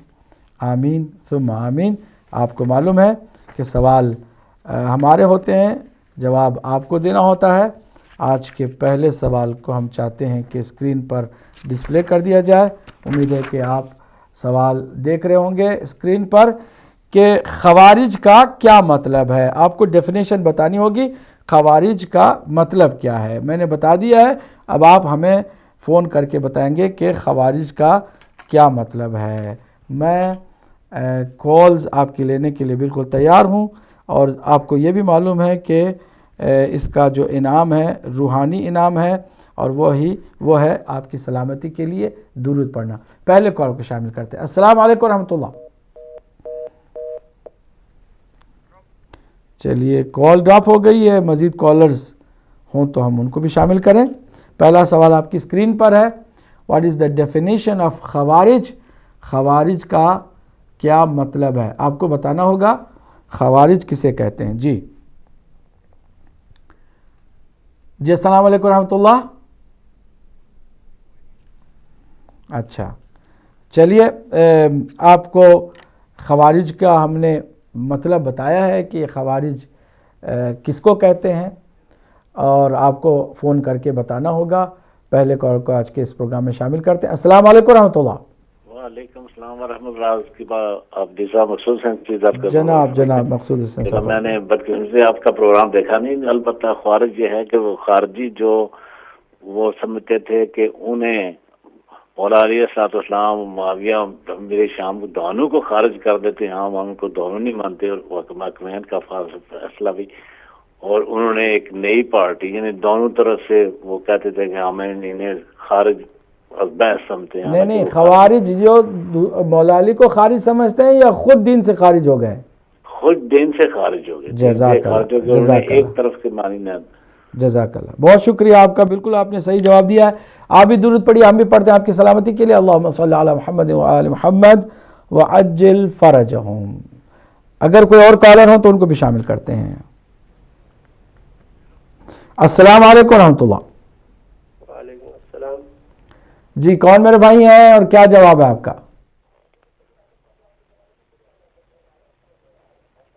آمین ثم آمین۔ آپ کو معلوم ہے کہ سوال ہمارے ہوتے ہیں، جواب آپ کو دینا ہوتا ہے۔ آج کے پہلے سوال کو ہم چاہتے ہیں کہ اسکرین پر ڈسپلے کر دیا جائے۔ امید ہے کہ آپ سوال دیکھ رہے ہوں گے اسکرین پر کہ خوارج کا کیا مطلب ہے۔ آپ کو ڈیفینیشن بتانی ہوگی، خوارج کا مطلب کیا ہے۔ میں نے بتا دیا ہے، اب آپ ہمیں فون کر کے بتائیں گے کہ خوارج کا کیا مطلب ہے۔ میں کالز آپ کی لینے کے لیے بالکل تیار ہوں، اور آپ کو یہ بھی معلوم ہے کہ اس کا جو انعام ہے روحانی انعام ہے، اور وہ ہے آپ کی سلامتی کے لیے درود پڑھنا۔ پہلے کال کو شامل کرتے ہیں۔ السلام علیکم ورحمۃ اللہ۔ چلیے کال ڈراپ ہو گئی ہے، مزید کالرز ہوں تو ہم ان کو بھی شامل کریں۔ پہلا سوال آپ کی اسکرین پر ہے، what is the definition of خوارج؟ خوارج کا کیا مطلب ہے؟ آپ کو بتانا ہوگا خوارج کسے کہتے ہیں۔ جی السلام علیکم ورحمۃ اللہ۔ اچھا چلیے، آپ کو خوارج کا ہم نے مطلب بتایا ہے کہ خوارج کس کو کہتے ہیں، اور آپ کو فون کر کے بتانا ہوگا۔ پہلے کال کو آج کے اس پروگرام میں شامل کرتے ہیں۔ السلام علیکم ورحمۃ اللہ۔ وعلیکم السلام ورحمۃ اللہ۔ آپ صاحب مقصود حسین کی ذات کر جناب مقصود حسین صاحب، میں نے بدقسمتی سے آپ کا پروگرام دیکھا نہیں۔ البتہ خوارج یہ ہے کہ وہ خارجی جو وہ سمجھتے تھے کہ انہیں مولا علی السلام معاویہ میرے شام کو دونوں کو خارج کر دیتے ہیں. ہم ان کو دونوں نہیں مانتے, اور حکمین کا فیصلہ بھی. اور انہوں نے ایک نئی پارٹی, یعنی دونوں طرف سے وہ کہتے تھے کہ ہمیں انہیں خارج بحث سمجھتے ہیں. نہیں, خوارج جو مولا علی کو خارج سمجھتے ہیں یا خود دین سے خارج ہو گئے؟ خود دین سے خارج ہو گئے. جزاک اللہ, انہوں نے ایک طرف کے معنی نہ. جزاک اللہ, بہت شکریہ آپ کا, بالکل آپ نے صحیح جواب دیا ہے. آپ بھی درود پڑھیے, ہم بھی پڑھتے ہیں آپ کی سلامتی کے لیے. اللہم صلی علی محمد و آل محمد وعجل فرجہم. اگر کوئی اور کالر ہوں تو ان کو بھی شامل کرتے ہیں. السلام علیکم ورحمۃ اللہ. وعلیکم السلام. جی, کون میرے بھائی ہیں اور کیا جواب ہے آپ کا؟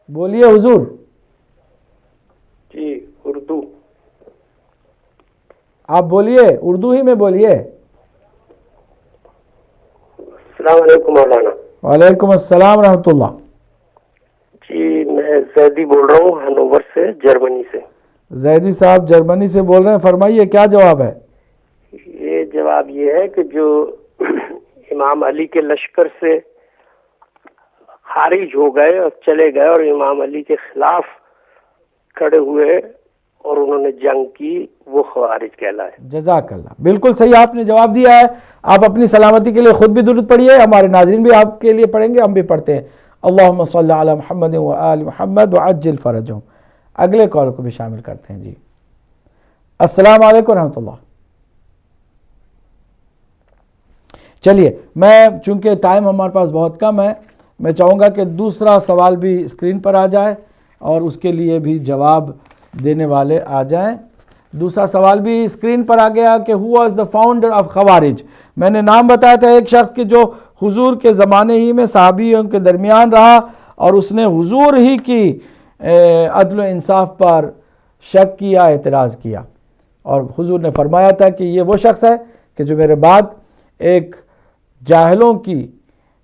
بولیے حضور. جی اردو. آپ بولیے, اردو ہی میں بولیے. السلام علیکم مولانا. وعلیکم السلام ورحمۃ اللہ. جی میں زیدی بول رہا ہوں ہنوور سے, جرمنی سے. زیدی صاحب جرمنی سے بول رہے ہیں, فرمائیے کیا جواب ہے؟ یہ جواب یہ ہے کہ جو امام علی کے لشکر سے خارج ہو گئے اور چلے گئے اور امام علی کے خلاف کھڑے ہوئے اور انہوں نے جنگ کی, وہ خوارج کہلائے. جزاک اللہ, بالکل صحیح آپ نے جواب دیا ہے. آپ اپنی سلامتی کے لیے خود بھی درود پڑھیے, ہمارے ناظرین بھی آپ کے لیے پڑھیں گے, ہم بھی پڑھتے ہیں. اللہم صلی علی محمد و آل محمد وعجل فرجہم. اگلے کال کو بھی شامل کرتے ہیں. جی السلام علیکم ورحمۃ اللہ. چلیے, میں چونکہ ٹائم ہمارے پاس بہت کم ہے, میں چاہوں گا کہ دوسرا سوال بھی اسکرین پر آ جائے اور اس کے لیے بھی جواب دینے والے آ جائیں. دوسرا سوال بھی اسکرین پر آ گیا کہ who was the founder of خوارج. میں نے نام بتایا تھا ایک شخص کے جو حضور کے زمانے ہی میں صحابیوں کے درمیان رہا اور اس نے حضور ہی کی عدل و انصاف پر شک کیا, اعتراض کیا, اور حضور نے فرمایا تھا کہ یہ وہ شخص ہے کہ جو میرے بعد ایک جاہلوں کی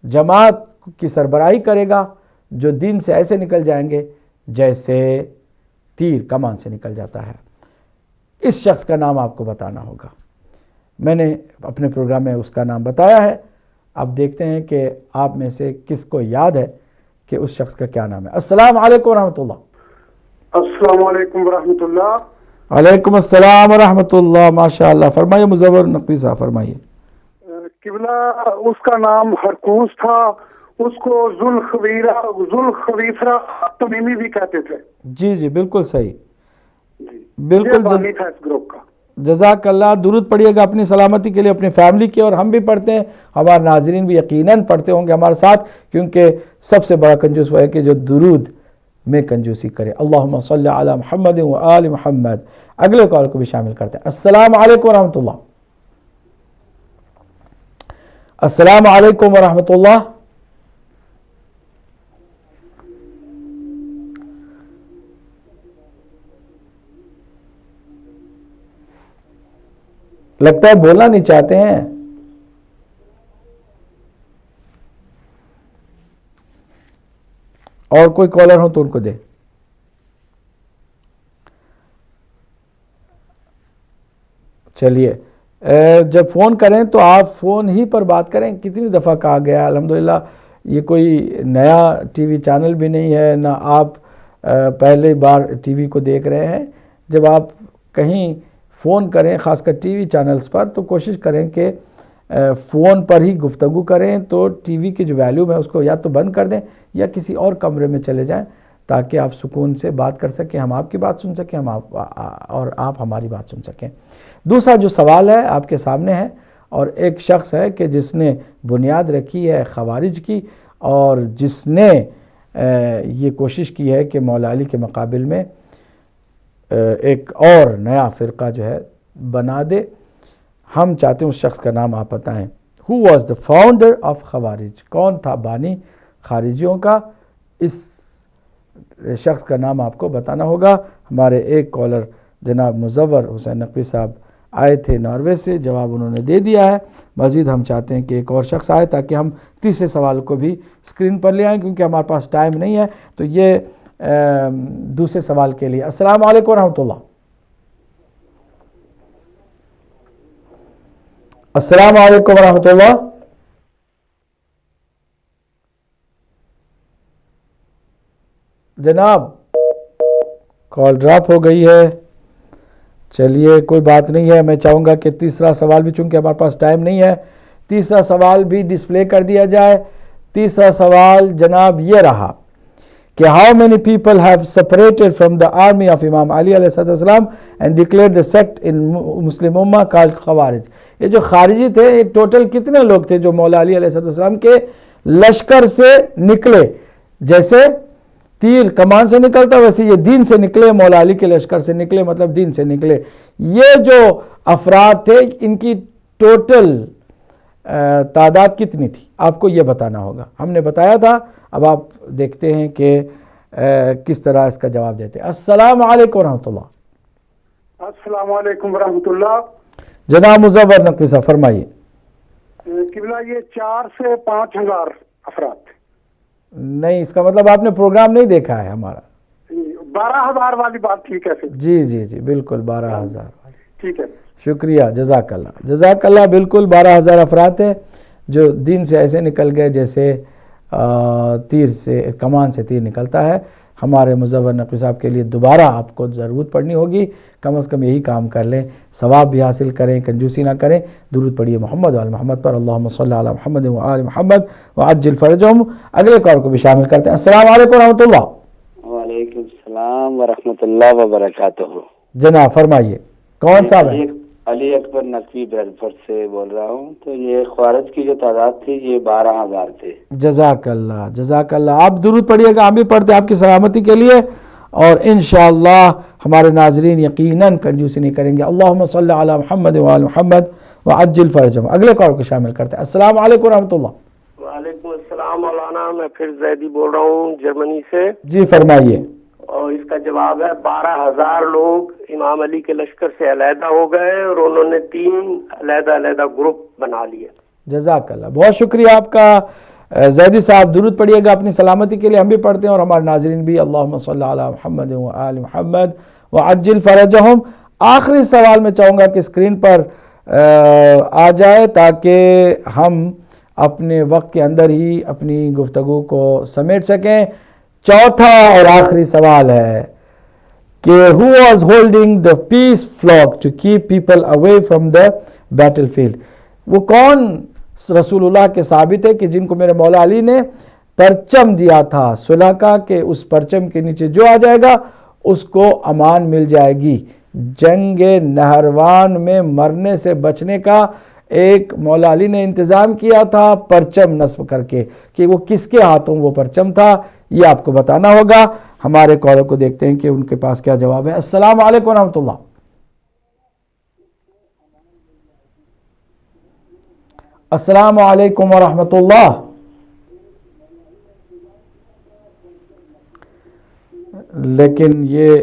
جماعت کی سربراہی کرے گا, جو دین سے ایسے نکل جائیں گے جیسے تیر کمان سے نکل جاتا ہے. اس شخص کا نام آپ کو بتانا ہوگا. میں نے اپنے پروگرام میں اس کا نام بتایا ہے. اب دیکھتے ہیں کہ آپ میں سے کس کو یاد ہے کہ اس شخص کا کیا نام ہے. السلام علیکم ورحمۃ اللہ. السلام علیکم ورحمۃ اللہ. وعلیکم السلام ورحمۃ اللہ. ماشاء اللہ, فرمائیے مزور نقوی صاحب, فرمائیے. قبلہ اس کا نام ہرکوس تھا, اس کو ذوالخویفرہ تمیمی بھی کہتے تھے. جی جی بالکل صحیح, جی بالکل بانی تھا اس گروپ کا. جزاک اللہ. درود پڑھیے گا اپنی سلامتی کے لیے, اپنی فیملی کے, اور ہم بھی پڑھتے ہیں, ہمارے ناظرین بھی یقیناً پڑھتے ہوں گے ہمارے ساتھ, کیونکہ سب سے بڑا کنجوس وہ ہے کہ جو درود میں کنجوسی کرے. اللہم صلی علی محمد و آل محمد. اگلے کال کو بھی شامل کرتے ہیں. السلام علیکم ورحمۃ اللہ. السلام علیکم ورحمۃ اللہ. لگتا ہے بولنا نہیں چاہتے ہیں. اور کوئی کالر ہو تو ان کو دے. چلیے, جب فون کریں تو آپ فون ہی پر بات کریں. کتنی دفعہ کہا گیا, الحمدللہ یہ کوئی نیا ٹی وی چینل بھی نہیں ہے, نہ آپ پہلی بار ٹی وی کو دیکھ رہے ہیں. جب آپ کہیں فون کریں, خاص کر ٹی وی چینلز پر, تو کوشش کریں کہ فون پر ہی گفتگو کریں, تو ٹی وی کی جو ویلیوم ہے اس کو یا تو بند کر دیں یا کسی اور کمرے میں چلے جائیں, تاکہ آپ سکون سے بات کر سکیں, ہم آپ کی بات سن سکیں, اور آپ ہماری بات سن سکیں. دوسرا جو سوال ہے آپ کے سامنے ہے, اور ایک شخص ہے کہ جس نے بنیاد رکھی ہے خوارج کی, اور جس نے یہ کوشش کی ہے کہ مولا علی کے مقابل میں ایک اور نیا فرقہ جو ہے بنا دے. ہم چاہتے ہیں اس شخص کا نام آپ بتائیں. Who was the founder of خوارج, کون تھا بانی خارجیوں کا؟ اس شخص کا نام آپ کو بتانا ہوگا. ہمارے ایک کالر جناب مزور حسین نقوی صاحب آئے تھے ناروے سے, جواب انہوں نے دے دیا ہے. مزید ہم چاہتے ہیں کہ ایک اور شخص آئے تاکہ ہم تیسرے سوال کو بھی اسکرین پر لے آئیں, کیونکہ ہمارے پاس ٹائم نہیں ہے. تو یہ دوسرے سوال کے لیے. السلام علیکم ورحمۃ اللہ. السلام علیکم ورحمۃ اللہ. جناب کال ڈراپ ہو گئی ہے. چلیے کوئی بات نہیں ہے. میں چاہوں گا کہ تیسرا سوال بھی، چونکہ ہمارے پاس ٹائم نہیں ہے، تیسرا سوال بھی ڈسپلے کر دیا جائے. تیسرا سوال جناب یہ رہا کہ how many people have separated from the army of امام علی علیہ السلام اینڈ ڈکلیئر دا سیکٹ ان مسلم امہ کالڈ خوارج. یہ جو خارجی تھے، یہ ٹوٹل کتنے لوگ تھے جو مولا علی علیہ السلام کے لشکر سے نکلے؟ جیسے تیر کمان سے نکلتا ویسے یہ دین سے نکلے، مولا علی کے لشکر سے نکلے، مطلب دین سے نکلے. یہ جو افراد تھے ان کی ٹوٹل تعداد کتنی تھی؟ آپ کو یہ بتانا ہوگا. ہم نے بتایا تھا، اب آپ دیکھتے ہیں کہ کس طرح اس کا جواب دیتے ہیں. السلام علیکم ورحمۃ اللہ. السلام علیکم ورحمۃ اللہ. جناب مظفر نقوی صاحب فرمائیے. قبلہ یہ 4 سے 5 ہزار افراد. نہیں، اس کا مطلب آپ نے پروگرام نہیں دیکھا ہے ہمارا. 12,000 والی بات ٹھیک ہے پھر؟ جی جی جی بالکل 12,000 والی. ٹھیک ہے، شکریہ، جزاک اللہ جزاک اللہ. بالکل 12,000 افراد ہیں جو دین سے ایسے نکل گئے جیسے تیر سے، کمان سے تیر نکلتا ہے. ہمارے مظفر نقوی صاحب کے لیے دوبارہ آپ کو ضرورت پڑنی ہوگی. کم از کم یہی کام کر لیں، ثواب بھی حاصل کریں، کنجوسی نہ کریں. درود پڑھیے محمد و آل محمد پر. اللہم صلی علی محمد و آل محمد وعجل فرجہم. اگلے کال کو بھی شامل کرتے ہیں. السلام علیکم ورحمۃ اللہ. وعلیکم السلام ورحمۃ اللہ وبرکاتہ. جناب فرمائیے، کون صاحب ہے؟ علی اکبر نقوی بریلفورڈ سے بول رہا ہوں. تو یہ خوارج کی جو تعداد تھی یہ 12,000 تھے. جزاک اللہ جزاک اللہ. آپ درود پڑھیے گا، ہم بھی پڑھتے ہیں آپ کی سلامتی کے لیے، اور انشاءاللہ ہمارے ناظرین یقیناً کنجوسی نہیں کریں گے. اللہم صلی علی محمد و آل محمد وعجل فرجہم. اگلے کال کو شامل کرتے ہیں. السلام علیکم ورحمۃ اللہ. وعلیکم السلام مولانا. میں پھر زیدی بول رہا ہوں جرمنی سے. جی فرمائیے. اور اس کا جواب ہے 12,000 لوگ امام علی کے لشکر سے علیحدہ ہو گئے اور انہوں نے 3 علیحدہ علیحدہ گروپ بنا لیے. جزاک اللہ، بہت شکریہ آپ کا زیدی صاحب. درود پڑھیے گا اپنی سلامتی کے لیے، ہم بھی پڑھتے ہیں اور ہمارے ناظرین بھی. اللہم صلی علی محمد و آل محمد وعجل فرجہم. آخری سوال میں چاہوں گا کہ اسکرین پر آ جائے تاکہ ہم اپنے وقت کے اندر ہی اپنی گفتگو کو سمیٹ سکیں. چوتھا اور آخری سوال ہے کہ who was holding the peace flag to keep people away from the battlefield. وہ کون رسول اللہ کے صحابی تھے کہ جن کو میرے مولا علی نے پرچم دیا تھا صلح کا کہ اس پرچم کے نیچے جو آ جائے گا اس کو امان مل جائے گی. جنگ نہروان میں مرنے سے بچنے کا ایک مولا علی نے انتظام کیا تھا پرچم نصب کر کے، کہ وہ کس کے ہاتھوں وہ پرچم تھا یہ آپ کو بتانا ہوگا. ہمارے کالر کو دیکھتے ہیں کہ ان کے پاس کیا جواب ہے. السلام علیکم ورحمۃ اللہ. السلام علیکم ورحمۃ اللہ. لیکن یہ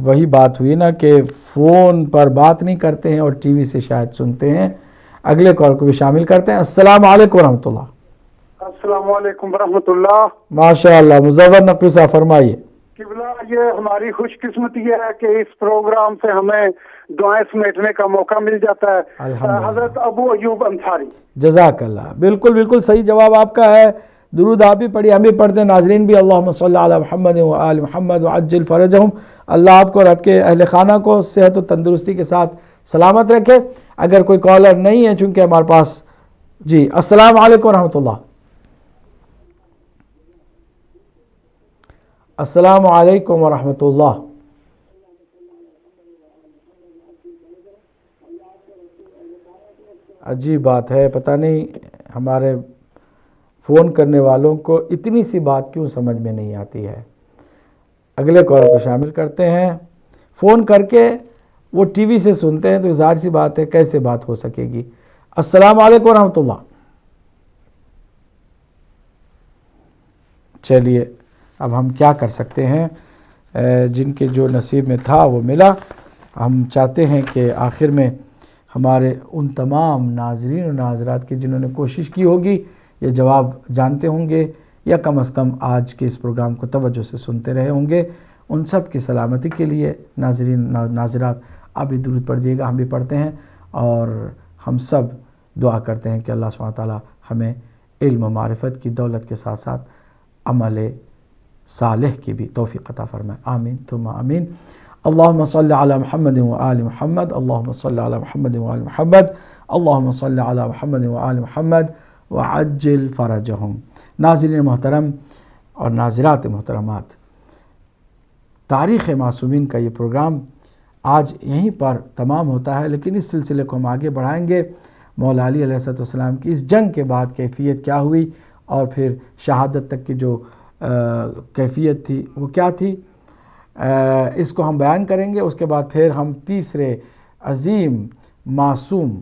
وہی بات ہوئی نا کہ فون پر بات نہیں کرتے ہیں اور ٹی وی سے شاید سنتے ہیں. اگلے کال کو بھی شامل کرتے ہیں. السلام علیکم ورحمۃ اللہ. السلام علیکم ورحمۃ اللہ. ماشاء اللہ. مظفر نقوی صاحب فرمائیے. قبلہ یہ ہماری خوش قسمتی ہے کہ اس پروگرام سے ہمیں دعائیں سمیٹنے کا موقع مل جاتا ہے. الحمدللہ. حضرت ابو ایوب انصاری. جزاک اللہ. بالکل بالکل صحیح جواب آپ کا ہے. درود آپ بھی پڑھیے، ہم بھی پڑھتے ہیں، ناظرین بھی. اللہم صلی علی محمد و آل محمد وعجل فرجہم. اللہ آپ کو اور آپ کے اہل خانہ کو صحت و تندرستی کے ساتھ سلامت رکھے. اگر کوئی کالر نہیں ہے چونکہ ہمارے پاس. جی السلام علیکم ورحمۃ اللہ. السلام علیکم ورحمۃ اللہ. عجیب بات ہے، پتہ نہیں ہمارے فون کرنے والوں کو اتنی سی بات کیوں سمجھ میں نہیں آتی ہے. اگلے کال کو شامل کرتے ہیں. فون کر کے وہ ٹی وی سے سنتے ہیں تو ظاہر سی بات ہے کیسے بات ہو سکے گی. السلام علیکم ورحمۃ اللہ. چلیے اب ہم کیا کر سکتے ہیں، جن کے جو نصیب میں تھا وہ ملا. ہم چاہتے ہیں کہ آخر میں ہمارے ان تمام ناظرین و ناظرات کی جنہوں نے کوشش کی ہوگی یہ جواب جانتے ہوں گے یا کم از کم آج کے اس پروگرام کو توجہ سے سنتے رہے ہوں گے، ان سب کی سلامتی کے لیے ناظرین ناظرات آپ بھی درود پڑھ دیجیے گا، ہم بھی پڑھتے ہیں اور ہم سب دعا کرتے ہیں کہ اللہ سبحانہ تعالیٰ ہمیں علم و معرفت کی دولت کے ساتھ ساتھ عمل صالح کی بھی توفیق عطا فرمائے. آمین ثم آمین. اللہم صلی علی محمد و آل محمد. اللہم صلی علی محمد و آل محمد. اللہم صلی علی محمد و آل محمد وعجل فرجہم. ناظرین محترم اور ناظرات محترمات، تاریخ معصومین کا یہ پروگرام آج یہیں پر تمام ہوتا ہے، لیکن اس سلسلے کو ہم آگے بڑھائیں گے. مولا علی علیہ السلام کی اس جنگ کے بعد کیفیت کیا ہوئی اور پھر شہادت تک کی جو کیفیت تھی وہ کیا تھی، اس کو ہم بیان کریں گے. اس کے بعد پھر ہم تیسرے عظیم معصوم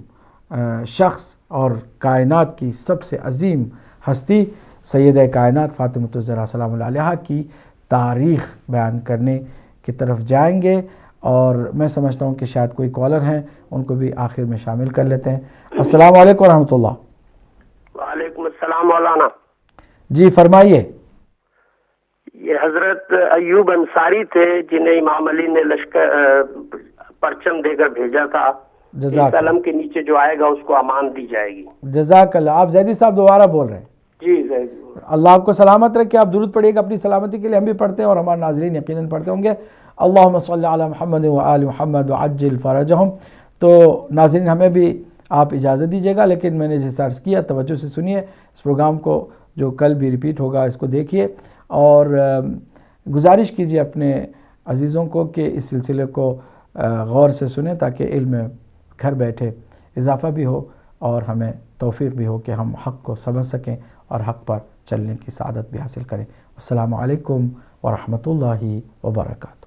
شخص اور کائنات کی سب سے عظیم ہستی سیدہ کائنات فاطمۃ الزہرا سلام اللہ علیہا کی تاریخ بیان کرنے کی طرف جائیں گے. اور میں سمجھتا ہوں کہ شاید کوئی کالر ہیں، ان کو بھی آخر میں شامل کر لیتے ہیں. السلام علیکم ورحمۃ اللہ. وعلیکم السلام مولانا. جی فرمائیے. یہ حضرت ایوب انصاری تھے جنہیں امام علی نے لشکر پرچم دے کر بھیجا تھا. جزاک قلم کے نیچے جو آئے گا اس کو امان دی جائے گی. جزاک اللہ. آپ زیدی صاحب دوبارہ بول رہے ہیں؟ جی زید. اللہ آپ کو سلامت رکھے. آپ درود پڑھیے گا اپنی سلامتی کے لیے، ہم بھی پڑھتے ہیں اور ہمارے ناظرین یقیناً پڑھتے ہوں گے. اللہم صلی علی محمد و آل محمد وعجل فرجہم. تو ناظرین ہمیں بھی آپ اجازت دیجیے گا، لیکن میں نے جیسا عرض کیا توجہ سے سنیے. اس پروگرام کو جو کل بھی ریپیٹ ہوگا اس کو دیکھیے اور گزارش کیجیے اپنے عزیزوں کو کہ اس سلسلے کو غور سے سنیں تاکہ علم میں گھر بیٹھے اضافہ بھی ہو اور ہمیں توفیق بھی ہو کہ ہم حق کو سمجھ سکیں اور حق پر چلنے کی سعادت بھی حاصل کریں. السلام علیکم ورحمۃ اللہ وبرکاتہ.